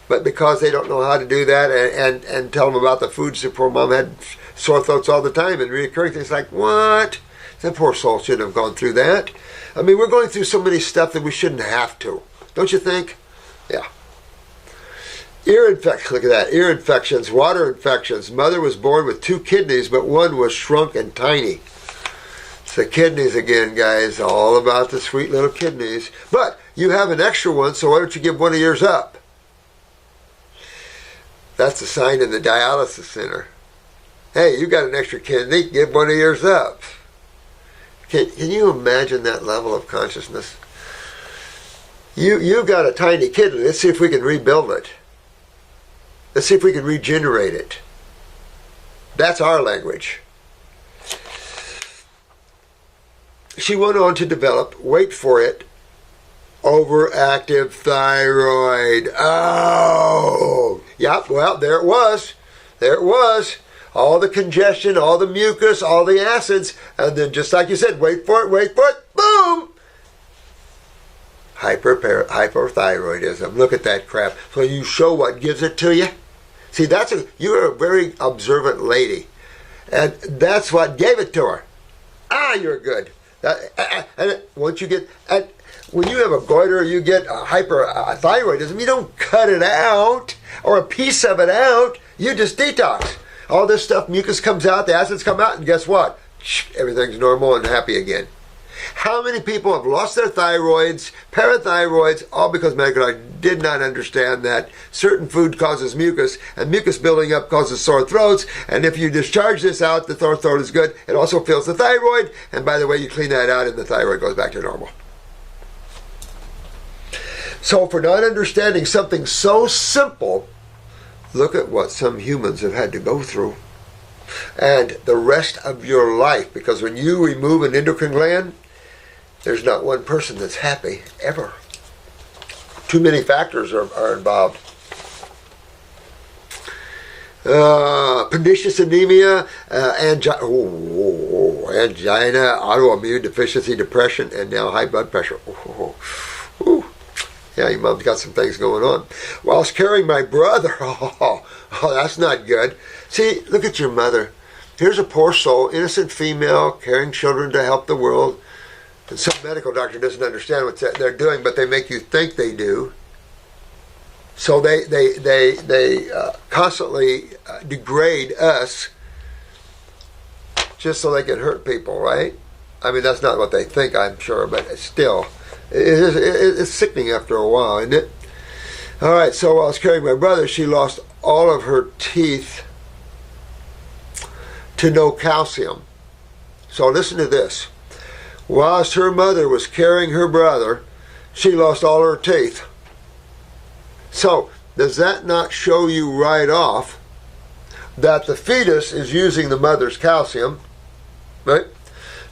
But because they don't know how to do that and tell them about the foods, that poor mom had sore throats all the time and reoccurring things like, what? That poor soul shouldn't have gone through that. I mean, we're going through so many stuff that we shouldn't have to. Don't you think? Yeah. Ear infections, look at that. Ear infections, water infections. Mother was born with 2 kidneys, but one was shrunk and tiny. It's the kidneys again, guys. All about the sweet little kidneys. But you have an extra one, so why don't you give one of yours up? That's the sign in the dialysis center. Hey, you got an extra kidney, give one of yours up. Can you imagine that level of consciousness? You've got a tiny kidney. Let's see if we can rebuild it. Let's see if we can regenerate it. That's our language. She went on to develop, wait for it, overactive thyroid. Oh! Yep, well, there it was. There it was. All the congestion, all the mucus, all the acids, and then just like you said, wait for it, boom! Hyperthyroidism. Look at that crap. So you show what gives it to you? See, you're a very observant lady. And that's what gave it to her. Ah, you're good. And once you get... when you have a goiter, you get hyperthyroidism, you don't cut it out or a piece of it out. You just detox. All this stuff, mucus comes out, the acids come out, and guess what? Everything's normal and happy again. How many people have lost their thyroids, parathyroids, all because medical doctor did not understand that certain food causes mucus, and mucus building up causes sore throats, and if you discharge this out, the sore throat is good. It also fills the thyroid, and by the way, you clean that out and the thyroid goes back to normal. So for not understanding something so simple, look at what some humans have had to go through. And the rest of your life, because when you remove an endocrine gland, there's not one person that's happy, ever. Too many factors are involved. Pernicious anemia, angina, autoimmune deficiency, depression, and now high blood pressure. Yeah, your mom's got some things going on. Whilst carrying my brother, oh, that's not good. See, look at your mother. Here's a poor soul, innocent female, carrying children to help the world. And some medical doctor doesn't understand what they're doing, but they make you think they do. So they constantly degrade us just so they can hurt people, right? I mean, that's not what they think, I'm sure, but still, it's sickening after a while, isn't it? All right, so while I was carrying my brother, she lost all of her teeth to no calcium. So listen to this. Whilst her mother was carrying her brother, she lost all her teeth. So, does that not show you right off that the fetus is using the mother's calcium, right?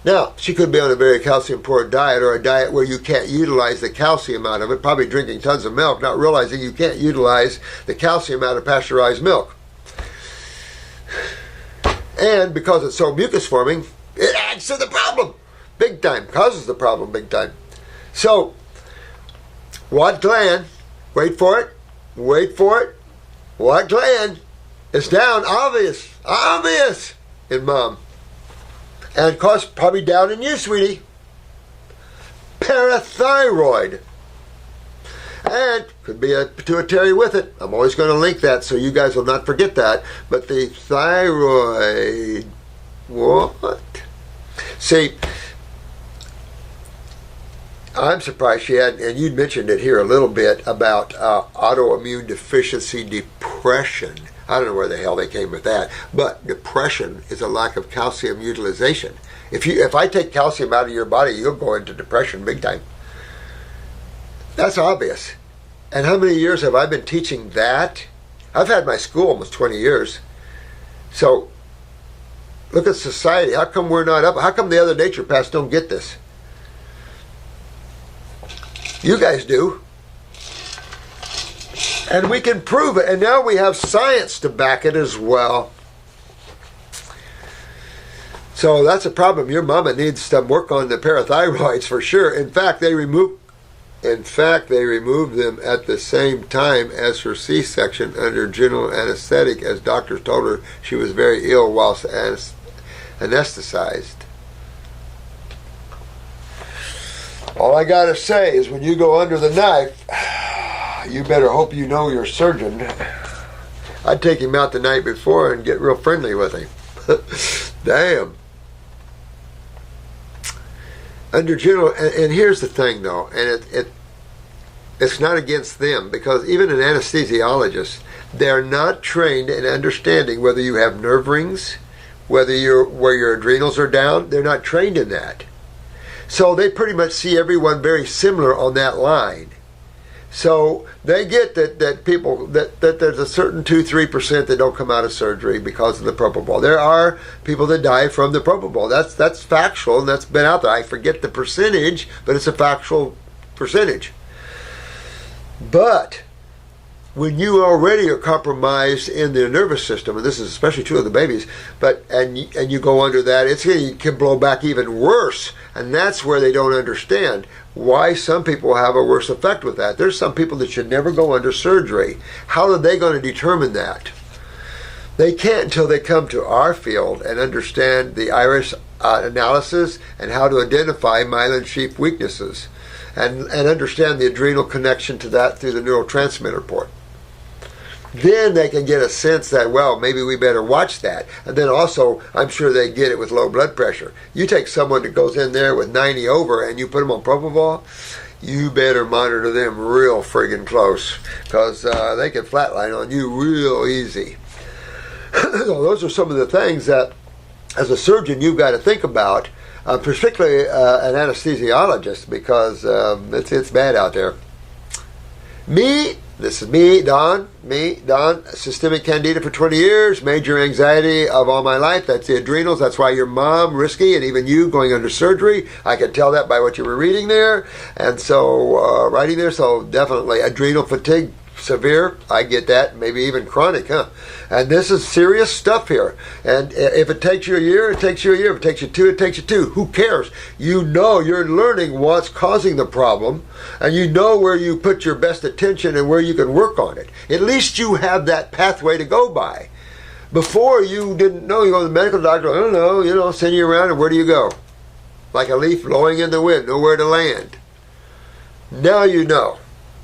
Now, she could be on a very calcium-poor diet, or a diet where you can't utilize the calcium out of it, probably drinking tons of milk, not realizing you can't utilize the calcium out of pasteurized milk. And because it's so mucus-forming, it adds to the problem big time, causes the problem big time. So, what gland, wait for it, what gland is down, obvious in mom. And of course, probably down in you, sweetie. Parathyroid. And could be a pituitary with it. I'm always going to link that so you guys will not forget that. But the thyroid, what? See, I'm surprised she had, and you mentioned it here a little bit, about autoimmune deficiency depression. I don't know where the hell they came with that, but depression is a lack of calcium utilization. If I take calcium out of your body, you'll go into depression big time. That's obvious. And how many years have I been teaching that? I've had my school almost 20 years. So look at society. How come we're not up? How come the other naturopaths don't get this? You guys do. And we can prove it. And now we have science to back it as well. So that's a problem. Your mama needs some work on the parathyroids for sure. In fact, they removed them at the same time as her C-section under general anesthetic, as doctors told her she was very ill whilst anesthetized. All I gotta say is when you go under the knife, you better hope you know your surgeon. I'd take him out the night before and get real friendly with him. Damn. Under general, and here's the thing though, and it's not against them, because even an anesthesiologist, they're not trained in understanding whether you have nerve rings, where your adrenals are down. They're not trained in that. So they pretty much see everyone very similar on that line. So they get that people, that there's a certain 2-3% that don't come out of surgery because of the propofol. There are people that die from the propofol. That's factual, and that's been out there. I forget the percentage, but it's a factual percentage. But when you already are compromised in the nervous system, and this is especially true of the babies, and you go under that, it can blow back even worse. And that's where they don't understand why some people have a worse effect with that. There's some people that should never go under surgery. How are they going to determine that? They can't until they come to our field and understand the iris analysis and how to identify myelin sheath weaknesses and understand the adrenal connection to that through the neurotransmitter port. Then they can get a sense that, well, maybe we better watch that. And then also, I'm sure they get it with low blood pressure. You take someone that goes in there with 90 over and you put them on propofol, you better monitor them real friggin' close, because they can flatline on you real easy. So those are some of the things that, as a surgeon, you've got to think about, particularly an anesthesiologist, because it's bad out there. This is me, Don, systemic candida for 20 years, major anxiety of all my life. That's the adrenals. That's why your mom, risky, and even you going under surgery. I can tell that by what you were reading there. And so, writing there, so definitely adrenal fatigue, severe. I get that, maybe even chronic, huh? And this is serious stuff here. And if it takes you a year, it takes you a year. If it takes you two, it takes you two. Who cares? You know you're learning what's causing the problem, and you know where you put your best attention and where you can work on it. At least you have that pathway to go by. Before, you didn't know. You go to the medical doctor, I don't know, send you around, and where do you go? like a leaf blowing in the wind, nowhere to land. Now you know.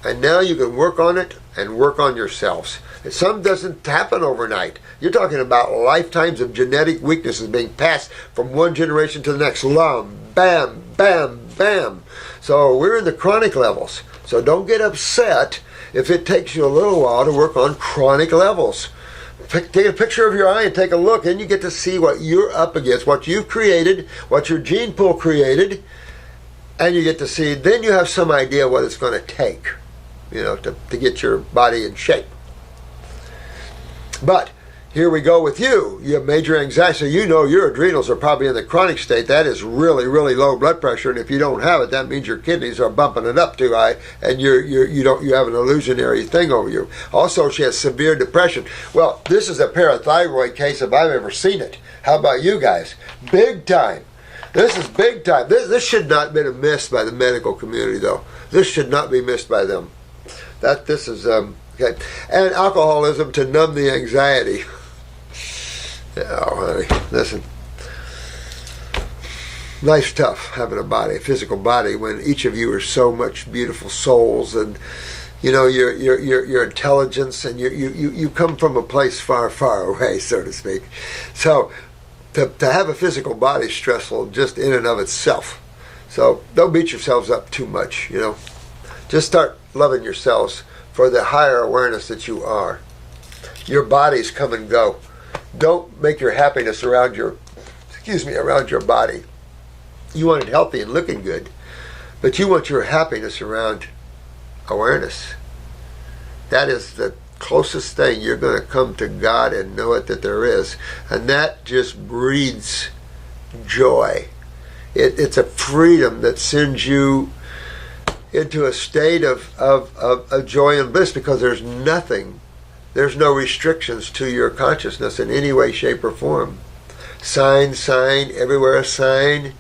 And now you can work on it and work on yourselves. Some doesn't happen overnight. You're talking about lifetimes of genetic weaknesses being passed from one generation to the next. Lum, bam, bam, bam. So we're in the chronic levels. So don't get upset if it takes you a little while to work on chronic levels. Take a picture of your eye and take a look, and you get to see what you're up against, what you've created, what your gene pool created, and you get to see, then you have some idea what it's going to take, to get your body in shape. But here we go with you. You have major anxiety, so you know your adrenals are probably in the chronic state. That is really, really low blood pressure, and if you don't have it, that means your kidneys are bumping it up too high, and you have an illusionary thing over you. Also, she has severe depression. Well, this is a parathyroid case if I've ever seen it. How about you guys? Big time. This is big time. This should not have been missed by the medical community, though. This should not be missed by them. This is okay. And alcoholism to numb the anxiety. Oh, honey, listen. Life's tough having a physical body, when each of you are so much beautiful souls, and your intelligence, and you come from a place far, far away, so to speak. So to have a physical body is stressful just in and of itself. So don't beat yourselves up too much. Just start loving yourselves for the higher awareness that you are. Your bodies come and go. Don't make your happiness around your body. You want it healthy and looking good, but you want your happiness around awareness. That is the closest thing you're going to come to God and know it that there is. And that just breeds joy. It's a freedom that sends you into a state of joy and bliss, because there's no restrictions to your consciousness in any way, shape, or form. Sign, everywhere a sign.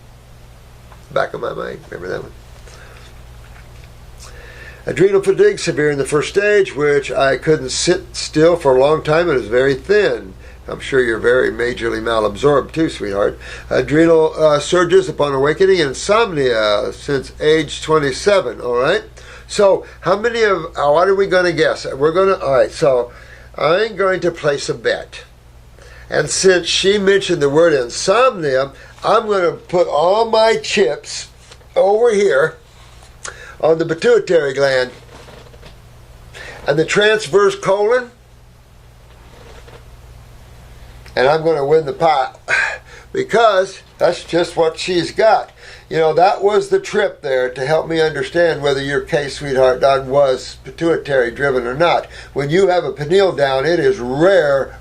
Back of my mind, remember that one? Adrenal fatigue, severe in the first stage, which I couldn't sit still for a long time. It was very thin. I'm sure you're very majorly malabsorbed too, sweetheart. Adrenal surges upon awakening, insomnia since age 27, all right? So how many what are we going to guess? All right, so I'm going to place a bet. And since she mentioned the word insomnia, I'm going to put all my chips over here on the pituitary gland and the transverse colon, and I'm going to win the pot, because that's just what she's got. That was the trip there to help me understand whether your case, sweetheart, was pituitary driven or not. When you have a pineal down, it is rare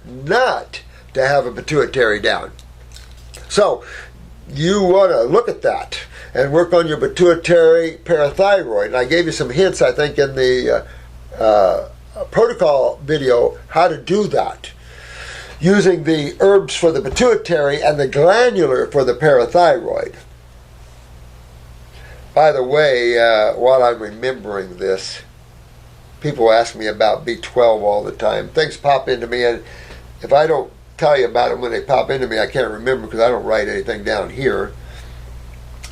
not to have a pituitary down. So you want to look at that and work on your pituitary parathyroid. And I gave you some hints, I think, in the protocol video how to do that, using the herbs for the pituitary and the glandular for the parathyroid. By the way, while I'm remembering this, people ask me about B12 all the time. Things pop into me, and if I don't tell you about them when they pop into me, I can't remember, because I don't write anything down here.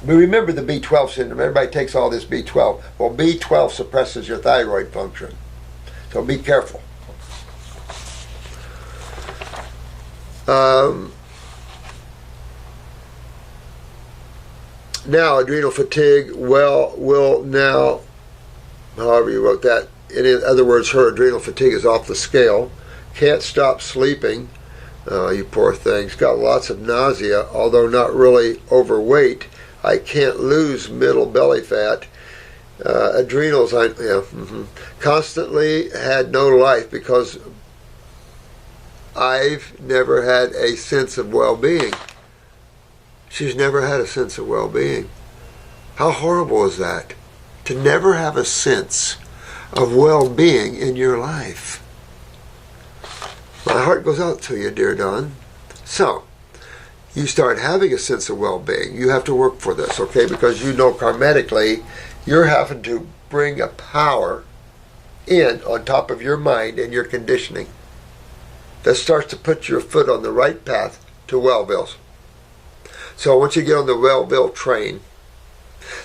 But remember the B12 syndrome. Everybody takes all this B12. Well, B12 suppresses your thyroid function. So be careful. Now, adrenal fatigue, will now, however you wrote that, in other words, her adrenal fatigue is off the scale, can't stop sleeping, you poor things, got lots of nausea, although not really overweight, I can't lose middle belly fat, adrenals, constantly had no life because I've never had a sense of well-being. She's never had a sense of well-being. How horrible is that? To never have a sense of well-being in your life. My heart goes out to you, dear Dawn. So, you start having a sense of well-being. You have to work for this, okay? Because karmatically, you're having to bring a power in on top of your mind and your conditioning that starts to put your foot on the right path to Wellville's. So I want you to get on the well-built train.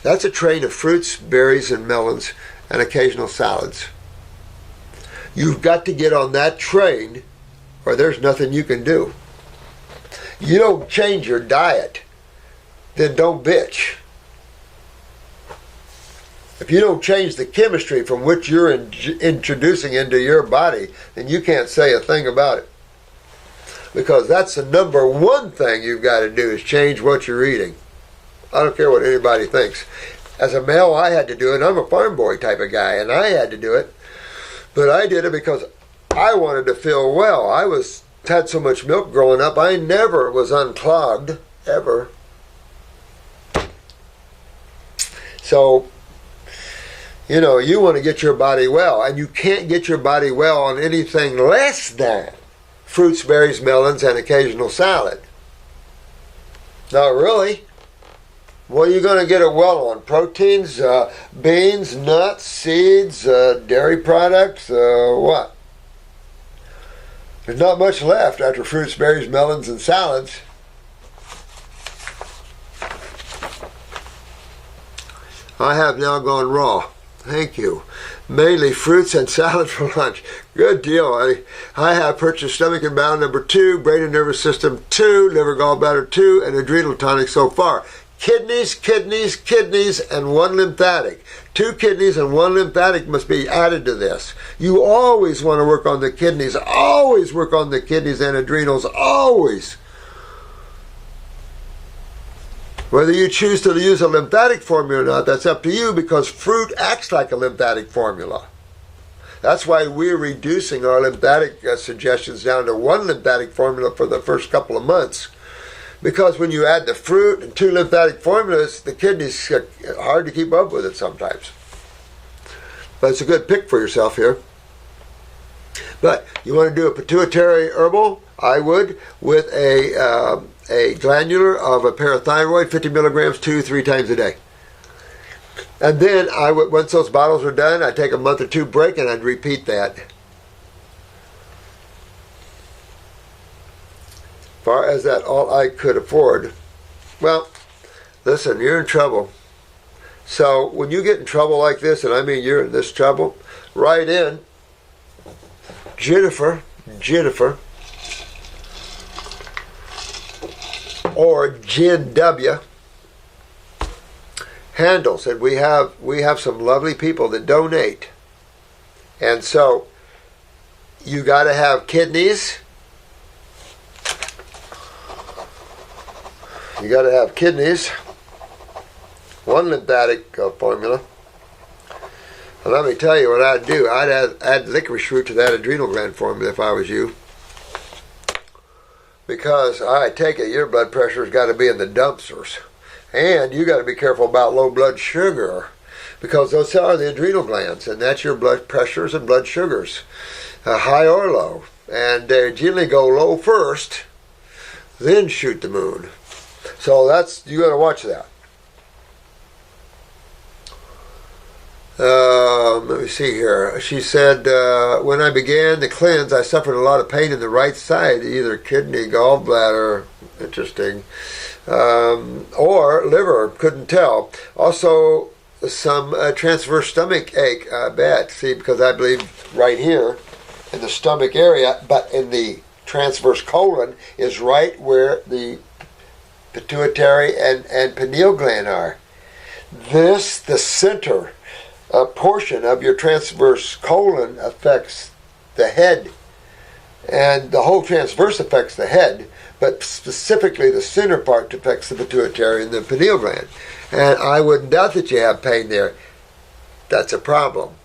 That's a train of fruits, berries, and melons, and occasional salads. You've got to get on that train, or there's nothing you can do. You don't change your diet, then don't bitch. If you don't change the chemistry from which you're introducing into your body, then you can't say a thing about it. Because that's the number one thing you've got to do, is change what you're eating. I don't care what anybody thinks. As a male, I had to do it. I'm a farm boy type of guy, and I had to do it. But I did it because I wanted to feel well. I had so much milk growing up, I never was unclogged, ever. So, you know, you want to get your body well, and you can't get your body well on anything less than fruits, berries, melons, and occasional salad. Not really. What are you going to get it well on? Proteins, beans, nuts, seeds, dairy products, what? There's not much left after fruits, berries, melons, and salads. I have now gone raw. Thank you. Mainly fruits and salad for lunch. Good deal. I have purchased stomach and bowel number 2, brain and nervous system 2, liver gallbladder 2, and adrenal tonic so far. Kidneys, and 1 lymphatic. 2 kidneys and 1 lymphatic must be added to this. You always want to work on the kidneys. Always work on the kidneys and adrenals. Always. Whether you choose to use a lymphatic formula or not, that's up to you, because fruit acts like a lymphatic formula. That's why we're reducing our lymphatic suggestions down to 1 lymphatic formula for the first couple of months. Because when you add the fruit and 2 lymphatic formulas, the kidneys are hard to keep up with it sometimes. But it's a good pick for yourself here. But you want to do a pituitary herbal? I would, with a glandular of a parathyroid, 50 milligrams, 2-3 times a day. And then I would, once those bottles are done, I'd take a month or 2 break, and I'd repeat that. Far as that all I could afford. Well, listen, you're in trouble. So when you get in trouble like this, and I mean you're in this trouble, write in Jennifer, or Jen W. Handles, and we have some lovely people that donate. And so you got to have kidneys. You got to have kidneys, 1 lymphatic formula. And let me tell you what I'd do. I'd add licorice root to that adrenal gland formula if I was you. Because I take it your blood pressure's got to be in the dumpsters. And you got to be careful about low blood sugar, because those are the adrenal glands, and that's your blood pressures and blood sugars, high or low. And they generally go low first, then shoot the moon. So you got to watch that. Let me see here. She said, when I began the cleanse, I suffered a lot of pain in the right side, either kidney, gallbladder, interesting, or liver, couldn't tell. Also, some transverse stomach ache, I bet. See, because I believe right here in the stomach area, but in the transverse colon is right where the pituitary and pineal gland are. The center portion of your transverse colon affects the head, and the whole transverse affects the head, but specifically the center part affects the pituitary and the pineal gland. And I wouldn't doubt that you have pain there. That's a problem.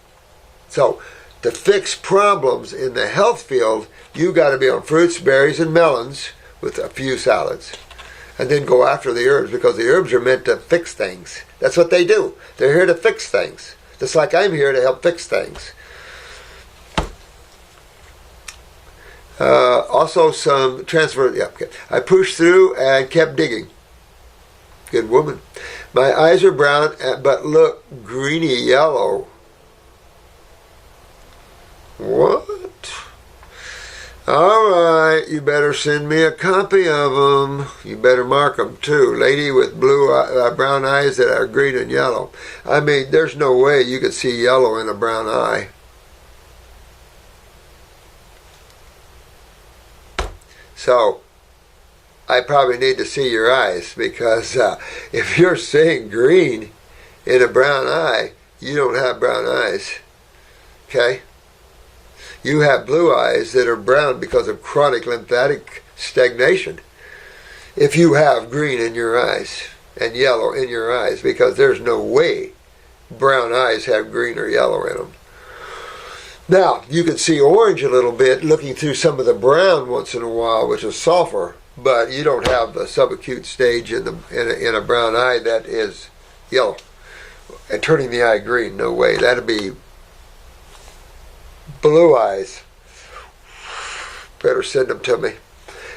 So to fix problems in the health field, you got to be on fruits, berries, and melons with a few salads. And then go after the herbs, because the herbs are meant to fix things. That's what they do. They're here to fix things. Just like I'm here to help fix things. Also some transfer. Yeah, okay. I pushed through and kept digging. Good woman. My eyes are brown, but look greeny yellow. What? All right. right, you better send me a copy of them. You better mark them too. Lady with brown eyes that are green and yellow. I mean, there's no way you could see yellow in a brown eye. So, I probably need to see your eyes, because if you're seeing green in a brown eye, you don't have brown eyes. Okay? You have blue eyes that are brown because of chronic lymphatic stagnation. If you have green in your eyes and yellow in your eyes, because there's no way brown eyes have green or yellow in them. Now, you can see orange a little bit looking through some of the brown once in a while, which is sulfur, but you don't have the subacute stage in a brown eye that is yellow and turning the eye green. No way. That'd be blue eyes. Better send them to me.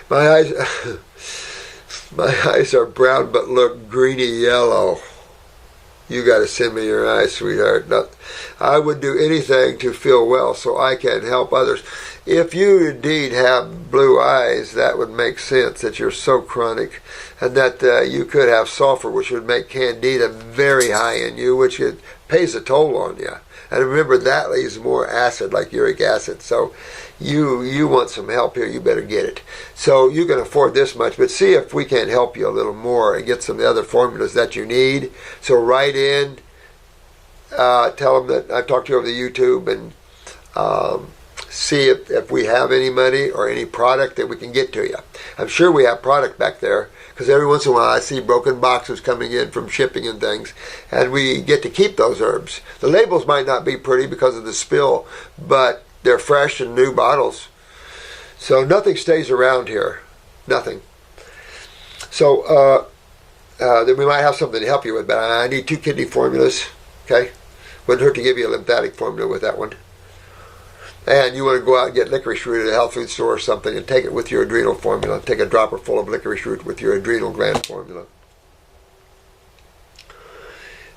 My eyes are brown but look greeny yellow. You got to send me your eyes, sweetheart. I would do anything to feel well so I can help others. If you indeed have blue eyes, that would make sense, that you're so chronic, and that you could have sulfur, which would make candida very high in you, which it pays a toll on you. And remember, that leaves more acid, like uric acid. So you want some help here, you better get it. So you can afford this much, but see if we can help you a little more and get some of the other formulas that you need. So write in, tell them that I've talked to you over the YouTube, and see if we have any money or any product that we can get to you. I'm sure we have product back there, because every once in a while I see broken boxes coming in from shipping and things, and we get to keep those herbs. The labels might not be pretty because of the spill, but they're fresh and new bottles. So nothing stays around here. Nothing. So then we might have something to help you with, but I need 2 kidney formulas. Okay? Wouldn't hurt to give you a lymphatic formula with that one. And you want to go out and get licorice root at a health food store or something and take it with your adrenal formula. Take a dropper full of licorice root with your adrenal gland formula.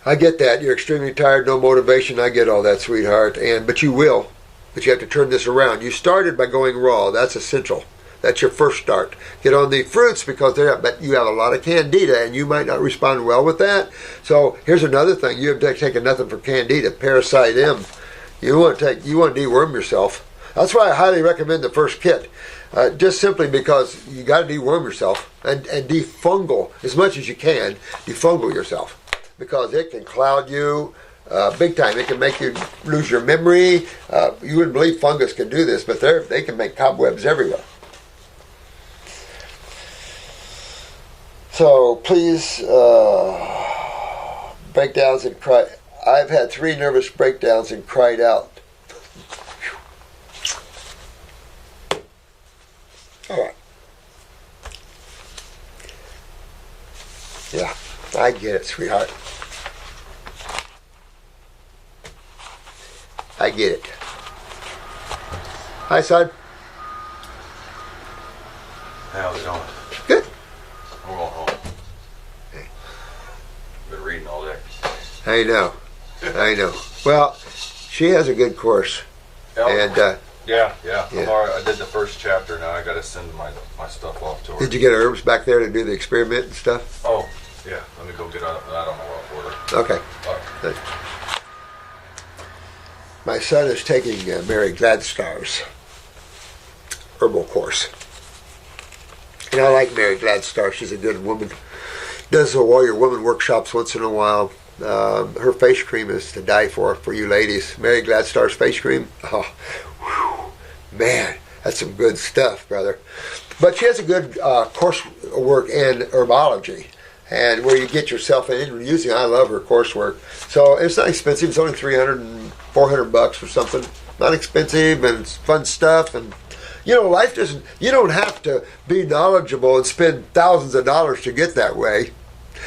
I get that. You're extremely tired, no motivation. I get all that, sweetheart. But you will. But you have to turn this around. You started by going raw. That's essential. That's your first start. Get on the fruits, because but you have a lot of candida and you might not respond well with that. So here's another thing. You have taken nothing for candida. Parasite M. You want to deworm yourself. That's why I highly recommend the first kit. Just simply because you got to deworm yourself and defungal as much as you can. Defungal yourself, because it can cloud you big time. It can make you lose your memory. You wouldn't believe fungus can do this, but they can make cobwebs everywhere. So please, breakdowns and cry. I've had 3 nervous breakdowns and cried out. All right. Yeah, I get it, sweetheart. I get it. Hi, son. How's it going? Good. I'm going home. Hey. Been reading all day. I know. I know. Well, she has a good course. And yeah. I did the first chapter. Now I got to send my stuff off to her. Did you get herbs back there to do the experiment and stuff? Oh, yeah. Let me go get that on the rough order. Okay. Good. My son is taking Mary Gladstar's herbal course. And I like Mary Gladstar. She's a good woman. Does the Warrior Woman workshops once in a while. Her face cream is to die for you ladies. Mary Gladstar's face cream. Oh, whew, man, that's some good stuff, brother. But she has a good coursework in herbology, and where you get yourself in using. I love her coursework. So it's not expensive. It's only $300 and $400 or something. Not expensive, and it's fun stuff. And you know, life doesn't. You don't have to be knowledgeable and spend thousands of dollars to get that way.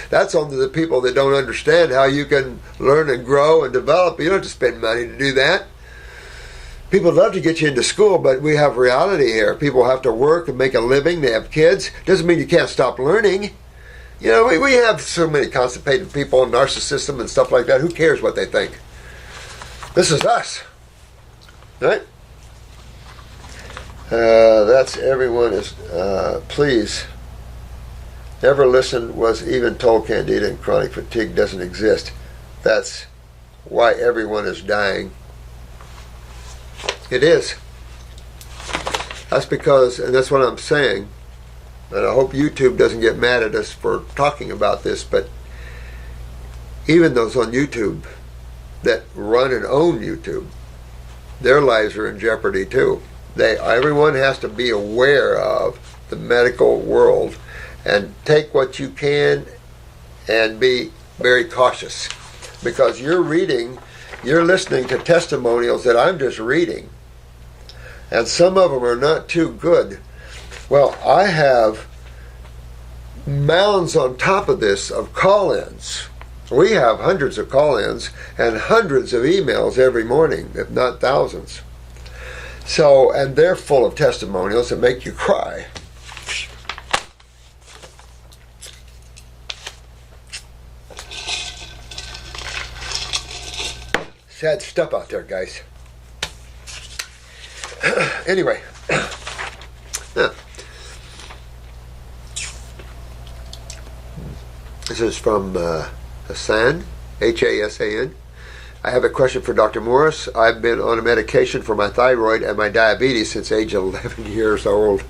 That's only the people that don't understand how you can learn and grow and develop. You don't have to spend money to do that. People love to get you into school, but we have reality here. People have to work and make a living. They have kids. Doesn't mean you can't stop learning. You know, we have so many constipated people and narcissism and stuff like that. Who cares what they think? This is us. Right? That's everyone is, please, never listen, was even told candida and chronic fatigue doesn't exist. That's why everyone is dying. It is. That's because, and that's what I'm saying, and I hope YouTube doesn't get mad at us for talking about this, but even those on YouTube that run and own YouTube, their lives are in jeopardy too. Everyone has to be aware of the medical world and take what you can and be very cautious, because you're listening to testimonials that I'm just reading, and some of them are not too good. Well, I have mounds on top of this of call-ins. We have hundreds of call-ins and hundreds of emails every morning, if not thousands. So, and they're full of testimonials that make you cry. Sad stuff out there, guys. Anyway, this is from Hasan, Hasan. I have a question for Dr. Morse. I've been on a medication for my thyroid and my diabetes since age 11 years old.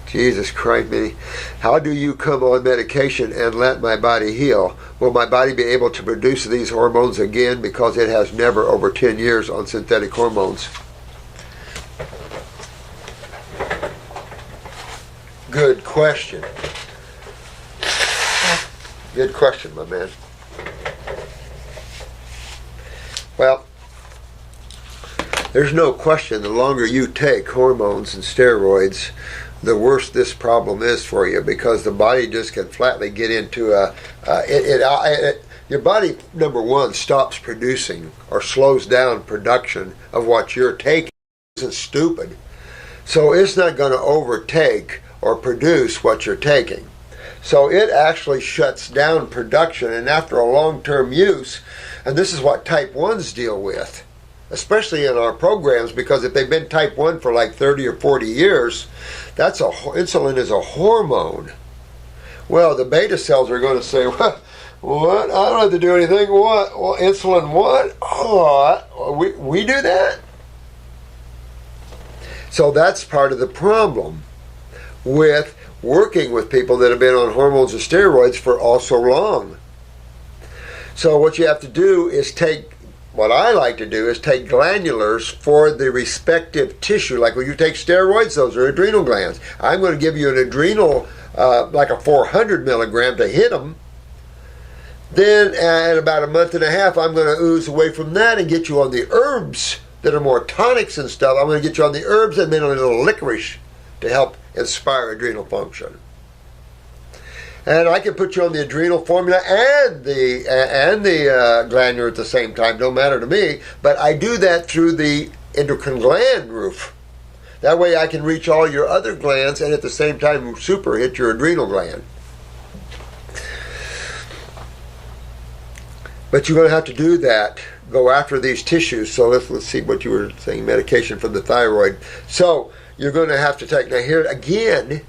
Jesus Christ, me. How do you come on medication and let my body heal? Will my body be able to produce these hormones again, because it has never over 10 years on synthetic hormones? Good question. Good question, my man. Well, there's no question the longer you take hormones and steroids, the worse this problem is for you, because the body just can flatly get into your body, number one, stops producing or slows down production of what you're taking. It isn't stupid. So it's not going to overtake or produce what you're taking. So it actually shuts down production, and after a long-term use, and this is what type 1s deal with, especially in our programs, because if they've been type 1 for like 30 or 40 years, insulin is a hormone. Well, the beta cells are going to say, what? I don't have to do anything. What? Well, insulin what? Oh, we do that? So that's part of the problem with working with people that have been on hormones and steroids for all so long. So what you have to do is what I like to do is take glandulars for the respective tissue. Like when you take steroids, those are adrenal glands. I'm going to give you an adrenal, like a 400 milligram to hit them. Then at about a month and a half, I'm going to ooze away from that and get you on the herbs that are more tonics and stuff. I'm going to get you on the herbs and then a little licorice to help inspire adrenal function. And I can put you on the adrenal formula and the glandular at the same time. Don't matter to me. But I do that through the endocrine gland roof. That way I can reach all your other glands and at the same time super hit your adrenal gland. But you're going to have to do that. Go after these tissues. So let's see what you were saying, medication for the thyroid. So you're going to have to take, now here again,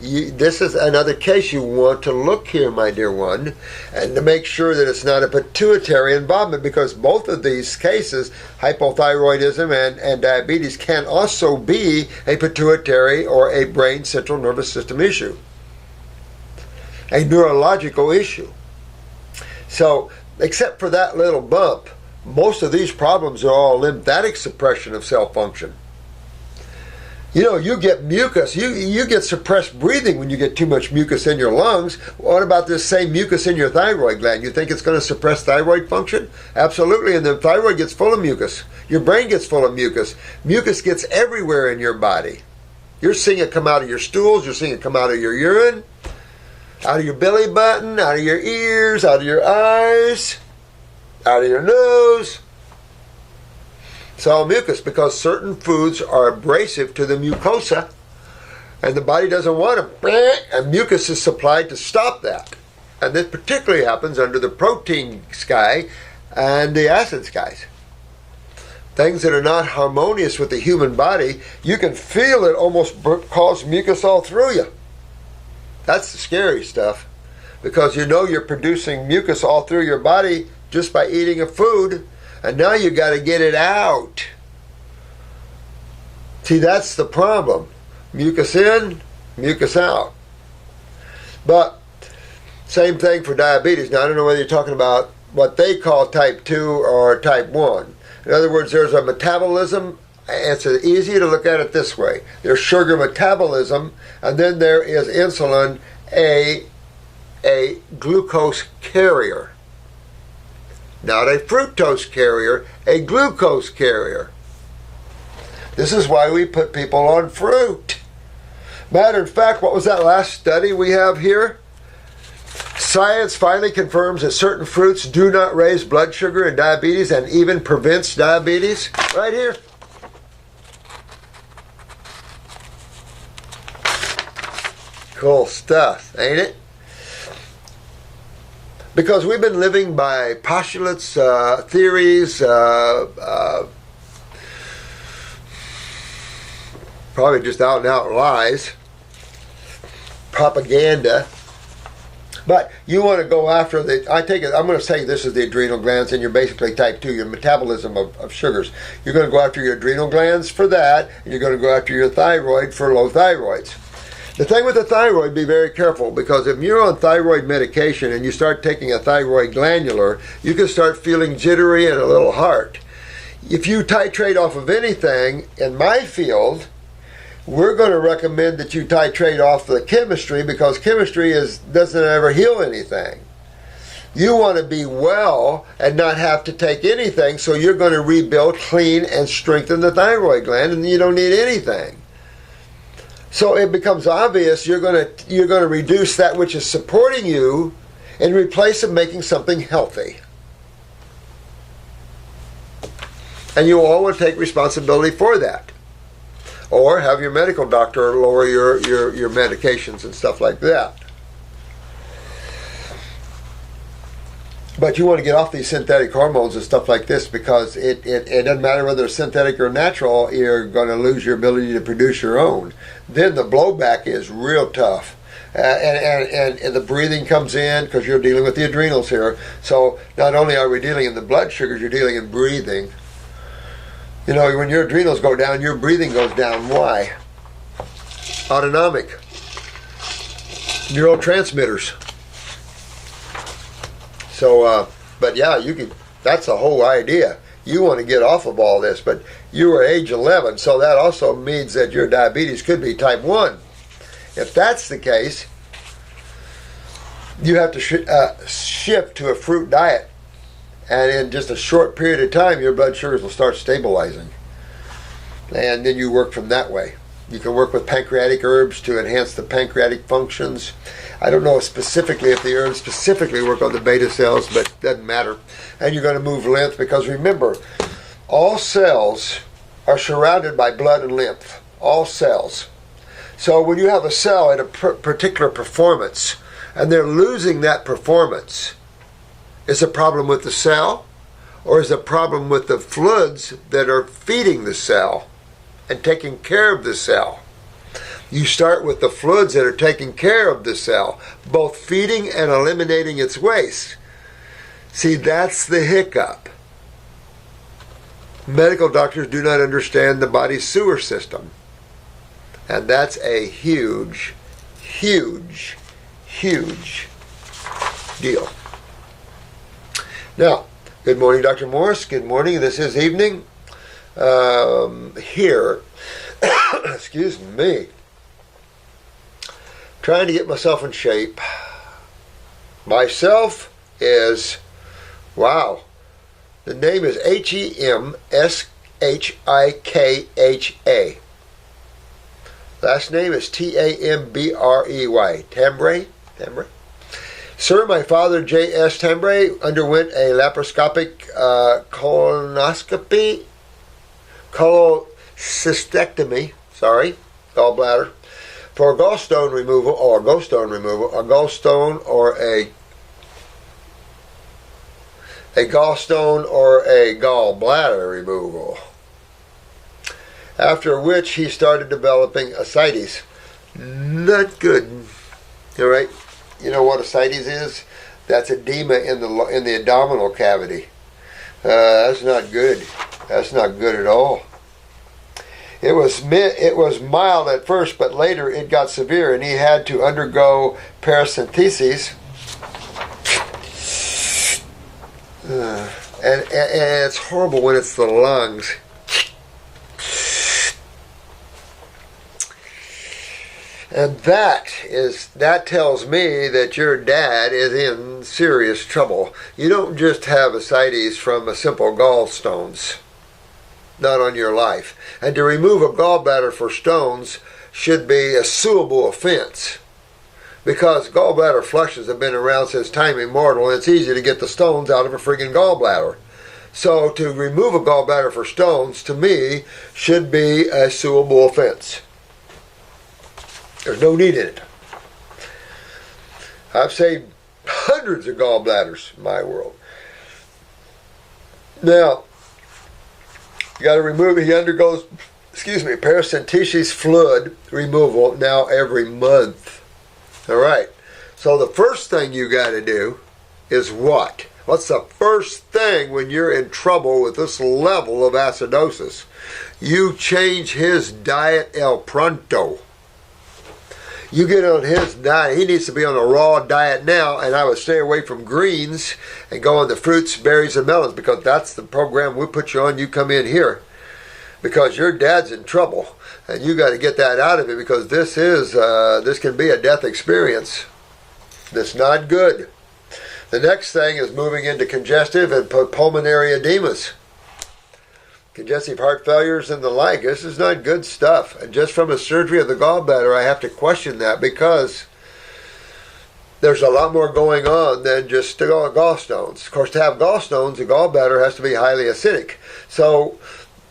this is another case you want to look here, my dear one, and to make sure that it's not a pituitary involvement, because both of these cases, hypothyroidism and diabetes, can also be a pituitary or a brain central nervous system issue, a neurological issue. So, except for that little bump, most of these problems are all lymphatic suppression of cell function. You know, you get mucus, you get suppressed breathing when you get too much mucus in your lungs. What about this same mucus in your thyroid gland? You think it's going to suppress thyroid function? Absolutely, and the thyroid gets full of mucus. Your brain gets full of mucus. Mucus gets everywhere in your body. You're seeing it come out of your stools, you're seeing it come out of your urine, out of your belly button, out of your ears, out of your eyes, out of your nose. It's all mucus, because certain foods are abrasive to the mucosa, and the body doesn't want them, and mucus is supplied to stop that. And this particularly happens under the protein sky and the acid skies. things that are not harmonious with the human body, you can feel it almost cause mucus all through you. That's the scary stuff, because you know you're producing mucus all through your body just by eating a food, and now you got to get it out. See, that's the problem. Mucus in, mucus out. But same thing for diabetes. Now, I don't know whether you're talking about what they call type 2 or type 1. In other words, there's a metabolism. It's easy to look at it this way. There's sugar metabolism, and then there is insulin, a glucose carrier. Not a fructose carrier, a glucose carrier. This is why we put people on fruit. Matter of fact, what was that last study we have here? Science finally confirms that certain fruits do not raise blood sugar and diabetes, and even prevents diabetes. Right here. Cool stuff, ain't it? Because we've been living by postulates, theories, probably just out and out lies, propaganda. But you want to go after I'm going to say this is the adrenal glands, and you're basically type 2, your metabolism of sugars. You're going to go after your adrenal glands for that, and you're going to go after your thyroid for low thyroids. The thing with the thyroid, be very careful, because if you're on thyroid medication and you start taking a thyroid glandular, you can start feeling jittery and a little heart. If you titrate off of anything, in my field, we're going to recommend that you titrate off the chemistry, because chemistry doesn't ever heal anything. You want to be well and not have to take anything, so you're going to rebuild, clean, and strengthen the thyroid gland, and you don't need anything. So it becomes obvious you're going to reduce that which is supporting you and replace it making something healthy. And you all will take responsibility for that. Or have your medical doctor lower your medications and stuff like that. But you want to get off these synthetic hormones and stuff like this, because it doesn't matter whether it's synthetic or natural, you're going to lose your ability to produce your own. Then the blowback is real tough. And the breathing comes in, because you're dealing with the adrenals here. So not only are we dealing in the blood sugars, you're dealing in breathing. You know, when your adrenals go down, your breathing goes down. Why? Autonomic. Neurotransmitters. So, but yeah, that's the whole idea. You want to get off of all this, but you were age 11, so that also means that your diabetes could be type 1. If that's the case, you have to shift to a fruit diet. And in just a short period of time, your blood sugars will start stabilizing. And then you work from that way. You can work with pancreatic herbs to enhance the pancreatic functions. I don't know specifically if the herbs specifically work on the beta cells, but it doesn't matter. And you're going to move lymph, because remember, all cells are surrounded by blood and lymph. All cells. So when you have a cell at a particular performance, and they're losing that performance, is a problem with the cell, or is a problem with the fluids that are feeding the cell and taking care of the cell? You start with the fluids that are taking care of the cell, both feeding and eliminating its waste. See, that's the hiccup. Medical doctors do not understand the body's sewer system. And that's a huge, huge, huge deal. Now, good morning, Dr. Morse. Good morning. This is evening. Here, excuse me, trying to get myself in shape. Myself is, wow, the name is Hemshikha. Last name is Tambrey. Tambrey. Sir, my father, J S Tambrey, underwent a laparoscopic cholecystectomy, gallbladder, for a gallstone removal, or a gallstone a gallstone or a gallbladder removal. After which he started developing ascites. Not good. All right. You know what ascites is? That's edema in the abdominal cavity. That's not good. That's not good at all. It was mild at first, but later it got severe, and he had to undergo paracentesis. And it's horrible when it's the lungs. And that tells me that your dad is in serious trouble. You don't just have ascites from a simple gallstones. Not on your life. And to remove a gallbladder for stones should be a suable offense. Because gallbladder flushes have been around since time immemorial, and it's easy to get the stones out of a friggin' gallbladder. So to remove a gallbladder for stones, to me, should be a suable offense. There's no need in it. I've saved hundreds of gallbladders in my world. Now, you got to remove it. He undergoes, paracentesis fluid removal now every month. All right. So the first thing you got to do is what? What's the first thing when you're in trouble with this level of acidosis? You change his diet el pronto. You get on his diet. He needs to be on a raw diet now, and I would stay away from greens and go on the fruits, berries, and melons, because that's the program we put you on. You come in here because your dad's in trouble, and you got to get that out of it, because this can be a death experience. That's not good. The next thing is moving into congestive and pulmonary edemas. Congestive heart failures and the like. This is not good stuff. And just from a surgery of the gallbladder, I have to question that, because there's a lot more going on than just gallstones. Of course, to have gallstones, the gallbladder has to be highly acidic. So,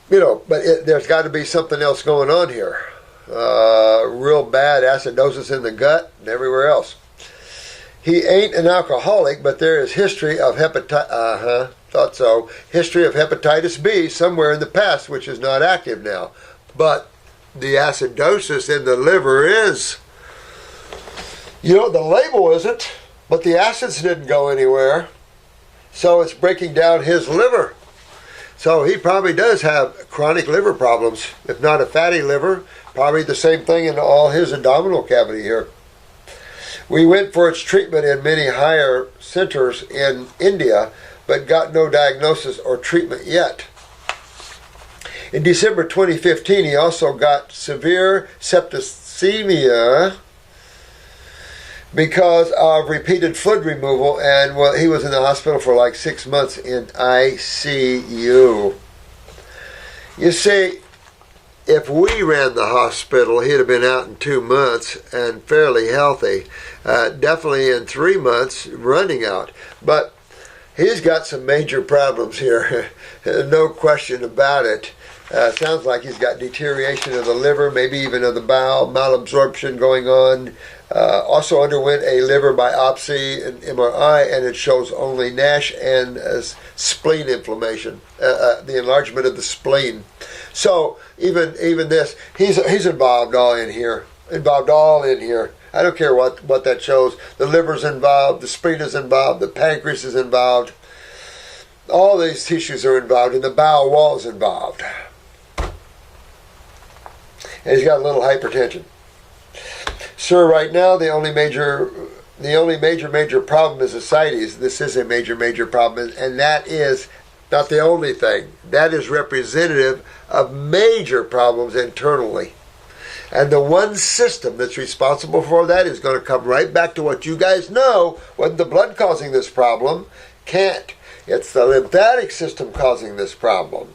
but there's got to be something else going on here. Real bad acidosis in the gut and everywhere else. He ain't an alcoholic, but there is history of hepatitis. Thought so. History of hepatitis B somewhere in the past, which is not active now. But the acidosis in the liver is. The label isn't, but the acids didn't go anywhere. So it's breaking down his liver. So he probably does have chronic liver problems. If not a fatty liver, probably the same thing in all his abdominal cavity here. We went for its treatment in many higher centers in India, but got no diagnosis or treatment yet. In December 2015, he also got severe septicemia because of repeated fluid removal, and he was in the hospital for like 6 months in ICU. You see, if we ran the hospital, he'd have been out in 2 months and fairly healthy. Definitely in 3 months, running out. But he's got some major problems here, no question about it. Sounds like he's got deterioration of the liver, maybe even of the bowel, malabsorption going on. Also underwent a liver biopsy and MRI, and it shows only NASH and spleen inflammation, the enlargement of the spleen. So even this, he's involved all in here. I don't care what that shows. The liver's involved, the spleen is involved, the pancreas is involved. All these tissues are involved, and the bowel wall is involved. And he's got a little hypertension. Sir, right now the only major problem is ascites. This is a major problem, and that is not the only thing. That is representative of major problems internally. And the one system that's responsible for that is going to come right back to what you guys know. Wasn't the blood causing this problem? Can't. It's the lymphatic system causing this problem.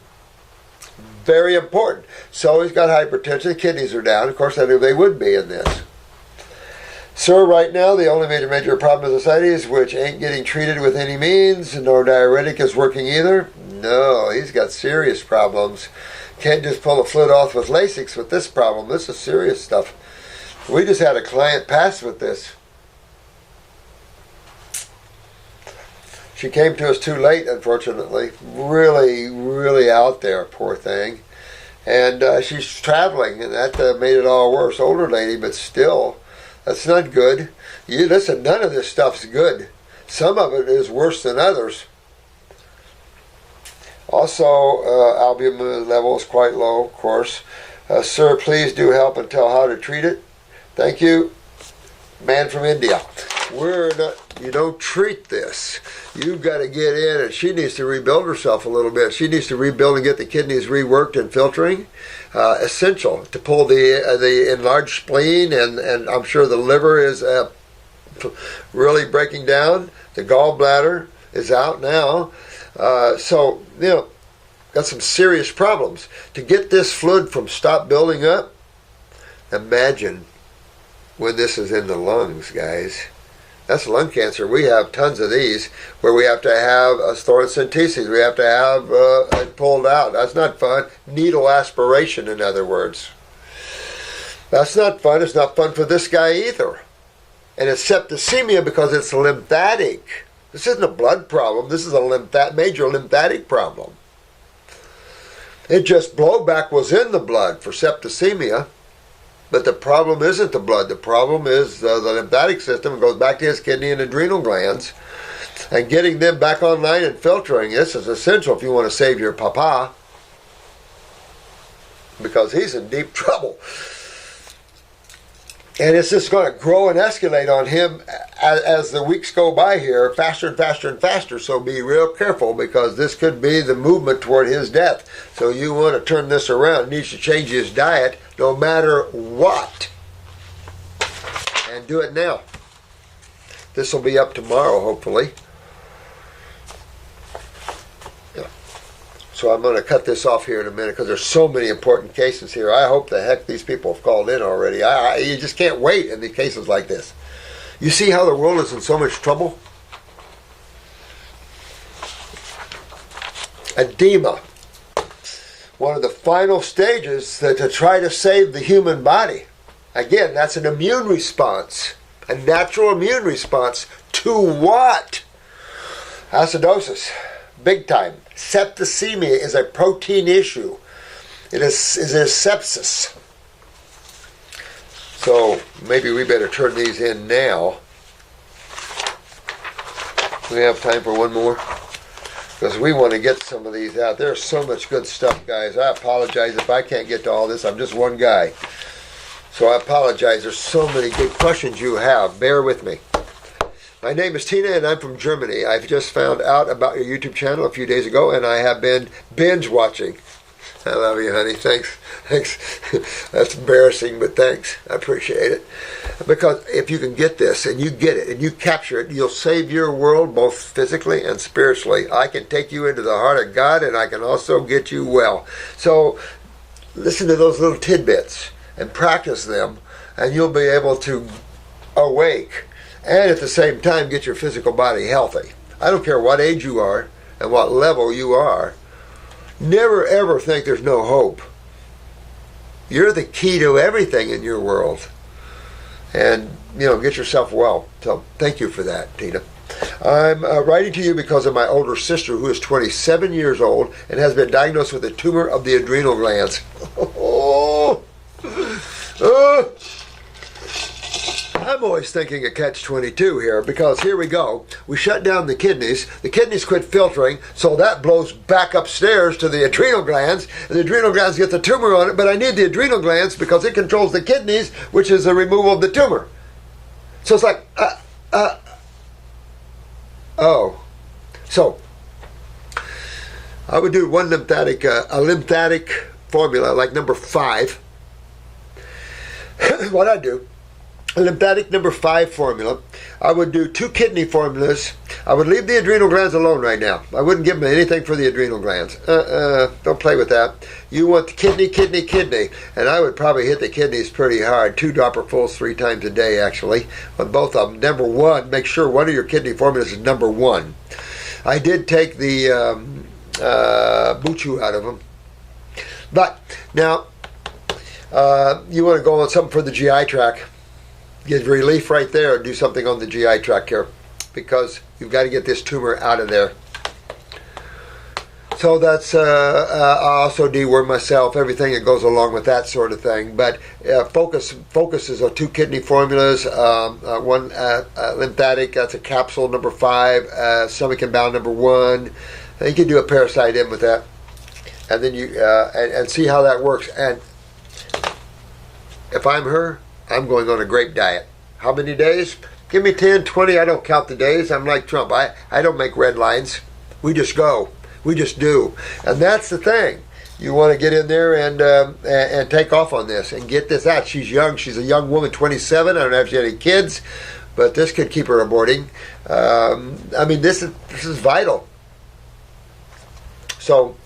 Very important. So he's got hypertension. The kidneys are down. Of course, I knew they would be in this. Sir, right now, the only major problem is ascites, which ain't getting treated with any means. No diuretic is working either. No, he's got serious problems. Can't just pull the fluid off with Lasix with this problem. This is serious stuff. We just had a client pass with this. She came to us too late, unfortunately. Really, really out there, poor thing. And she's traveling, and that made it all worse. Older lady, but still, that's not good. You listen, none of this stuff's good. Some of it is worse than others. Also, albumin level is quite low, of course. Sir, please do help and tell how to treat it. Thank you. Man from India. You don't treat this. You've got to get in, and she needs to rebuild herself a little bit. She needs to rebuild and get the kidneys reworked and filtering. Essential to pull the enlarged spleen, and I'm sure the liver is really breaking down. The gallbladder is out now. So, got some serious problems. To get this fluid from stop building up, imagine when this is in the lungs, guys. That's lung cancer. We have tons of these where we have to have thoracentesis. We have to have it pulled out. That's not fun. Needle aspiration, in other words. That's not fun. It's not fun for this guy either. And it's septicemia because it's lymphatic. This isn't a blood problem. This is a major lymphatic problem. It just blowback was in the blood for septicemia. But the problem isn't the blood. The problem is the lymphatic system. It goes back to his kidney and adrenal glands. And getting them back online and filtering. This is essential if you want to save your papa. Because he's in deep trouble. And it's just going to grow and escalate on him as the weeks go by here, faster and faster and faster. So be real careful, because this could be the movement toward his death. So you want to turn this around. He needs to change his diet no matter what. And do it now. This will be up tomorrow, hopefully. So I'm going to cut this off here in a minute because there's so many important cases here. I hope the heck these people have called in already. You just can't wait in the cases like this. You see how the world is in so much trouble? Edema. One of the final stages to try to save the human body. Again, that's an immune response. A natural immune response to what? Acidosis. Big time. Septicemia is a protein issue. It is sepsis. So maybe we better turn these in now. We have time for one more? Because we want to get some of these out. There's so much good stuff, guys. I apologize if I can't get to all this. I'm just one guy. So I apologize. There's so many good questions you have. Bear with me. My name is Tina, and I'm from Germany. I've just found out about your YouTube channel a few days ago, and I have been binge watching. I love you, honey. Thanks. That's embarrassing, but thanks. I appreciate it. Because if you can get this, and you get it, and you capture it, you'll save your world both physically and spiritually. I can take you into the heart of God, and I can also get you well. So listen to those little tidbits and practice them, and you'll be able to awake. And at the same time, get your physical body healthy. I don't care what age you are and what level you are. Never ever think there's no hope. You're the key to everything in your world. And, get yourself well. So thank you for that, Tina. I'm writing to you because of my older sister, who is 27 years old and has been diagnosed with a tumor of the adrenal glands. I'm always thinking a catch-22 here, because here we go. We shut down the kidneys quit filtering, so that blows back upstairs to the adrenal glands, and the adrenal glands get the tumor on it, but I need the adrenal glands because it controls the kidneys, which is the removal of the tumor. So it's like, So, I would do one a lymphatic formula, like number 5. What I do, a lymphatic number 5 formula. I would do 2 kidney formulas. I would leave the adrenal glands alone right now. I wouldn't give them anything for the adrenal glands. Don't play with that. You want the kidney. And I would probably hit the kidneys pretty hard. 2 dropperfuls 3 times a day, actually, on both of them. Number 1, make sure one of your kidney formulas is number 1. I did take the buchu out of them. But now, you want to go on something for the GI tract. Get relief right there and do something on the GI tract here. because you've got to get this tumor out of there. So that's, I also deworm myself, everything that goes along with that sort of thing. But Focus is 2 kidney formulas, one lymphatic, that's a capsule, number 5, stomach and bowel, number 1. You can do a parasite in with that. And then you, and see how that works. And if I'm her, I'm going on a grape diet. How many days? Give me 10, 20, I don't count the days. I'm like Trump, I don't make red lines. We just go. We just do. And that's the thing. You want to get in there and take off on this and get this out. She's young. She's a young woman, 27. I don't know if she had any kids, but this could keep her aborting. I mean, this is vital. So,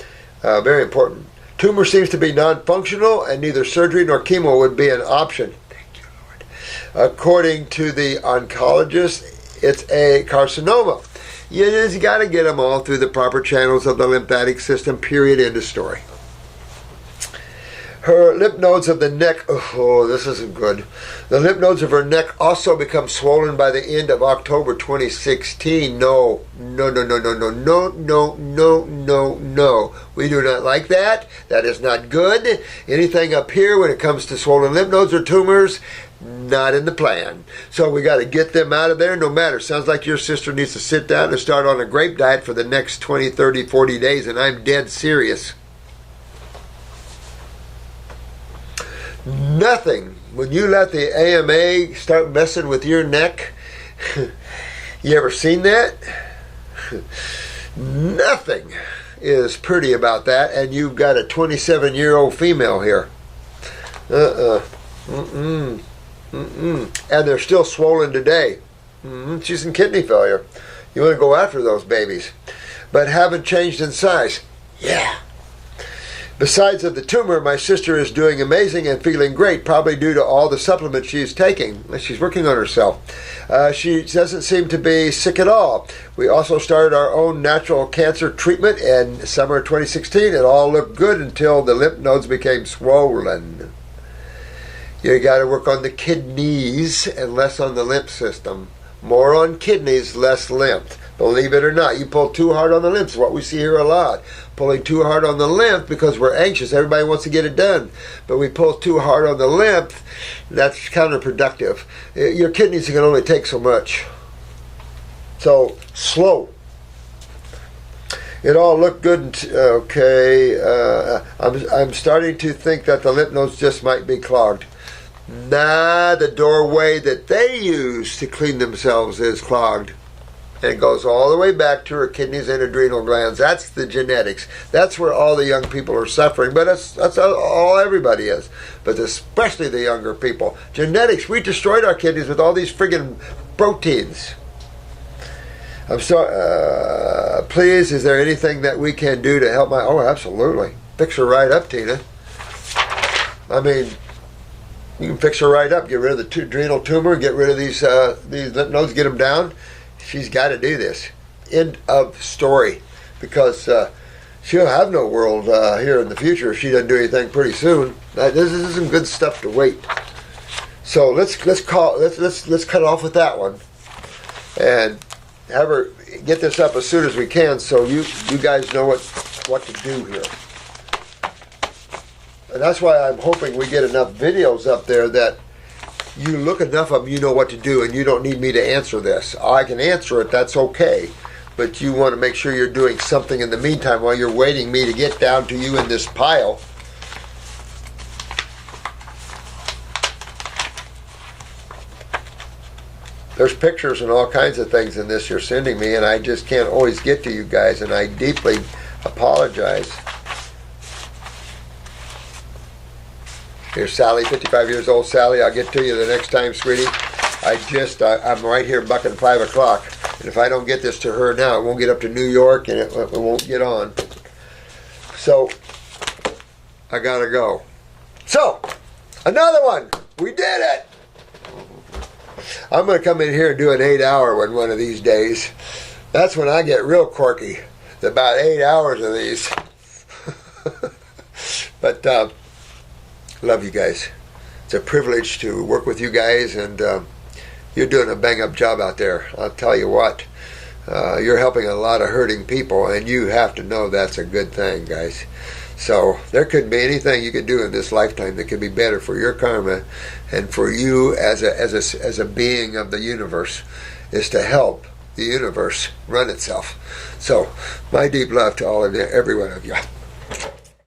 very important. Tumor seems to be non-functional, and neither surgery nor chemo would be an option. Thank you, Lord. According to the oncologist, it's a carcinoma. You just got to get them all through the proper channels of the lymphatic system, period, end of story. Her lymph nodes of the neck, oh, this isn't good. The lymph nodes of her neck also become swollen by the end of October 2016. No. We do not like that. That is not good. Anything up here when it comes to swollen lymph nodes or tumors, not in the plan. So we got to get them out of there no matter. Sounds like your sister needs to sit down and start on a grape diet for the next 20, 30, 40 days, and I'm dead serious. Nothing. When you let the AMA start messing with your neck, you ever seen that? Nothing is pretty about that, and you've got a 27-year-old female here. And they're still swollen today. She's in kidney failure. You want to go after those babies. But haven't changed in size. Yeah. Besides of the tumor, my sister is doing amazing and feeling great, probably due to all the supplements she's taking. She's working on herself. She doesn't seem to be sick at all. We also started our own natural cancer treatment in summer 2016. It all looked good until the lymph nodes became swollen. You got to work on the kidneys and less on the lymph system. More on kidneys, less lymph. Believe it or not, you pull too hard on the lymph. It's what we see here a lot. Pulling too hard on the lymph because we're anxious. Everybody wants to get it done. But we pull too hard on the lymph, that's counterproductive. Your kidneys can only take so much. So, slow. It all looked good. Okay. I'm starting to think that the lymph nodes just might be clogged. Nah, the doorway that they use to clean themselves is clogged. And it goes all the way back to her kidneys and adrenal glands. That's the genetics. That's where all the young people are suffering. But that's all everybody is. But especially the younger people. Genetics. We destroyed our kidneys with all these friggin' proteins. I'm sorry. Please, is there anything that we can do to help my... Oh, absolutely. Fix her right up, Tina. I mean... You can fix her right up, get rid of the adrenal tumor, get rid of these lymph nodes, get them down. She's got to do this. End of story. Because she'll have no world here in the future if she doesn't do anything pretty soon. This is some good stuff to wait. So let's cut off with that one, and have her get this up as soon as we can, so you guys know what to do here. And that's why I'm hoping we get enough videos up there that you look enough of them, you know what to do, and you don't need me to answer this. I can answer it, that's okay. But you want to make sure you're doing something in the meantime while you're waiting me to get down to you in this pile. There's pictures and all kinds of things in this you're sending me, and I just can't always get to you guys, and I deeply apologize. Here's Sally, 55 years old. Sally, I'll get to you the next time, sweetie. I'm right here bucking 5 o'clock. And if I don't get this to her now, it won't get up to New York, and it won't get on. So, I gotta go. So, another one. We did it. I'm going to come in here and do an 8-hour one of these days. That's when I get real quirky. About 8 hours of these. But, love you guys. It's a privilege to work with you guys, and you're doing a bang-up job out there. I'll tell you what, you're helping a lot of hurting people, and you have to know that's a good thing, guys. So there couldn't be anything you could do in this lifetime that could be better for your karma and for you as a being of the universe, is to help the universe run itself. So my deep love to all of you, every one of you.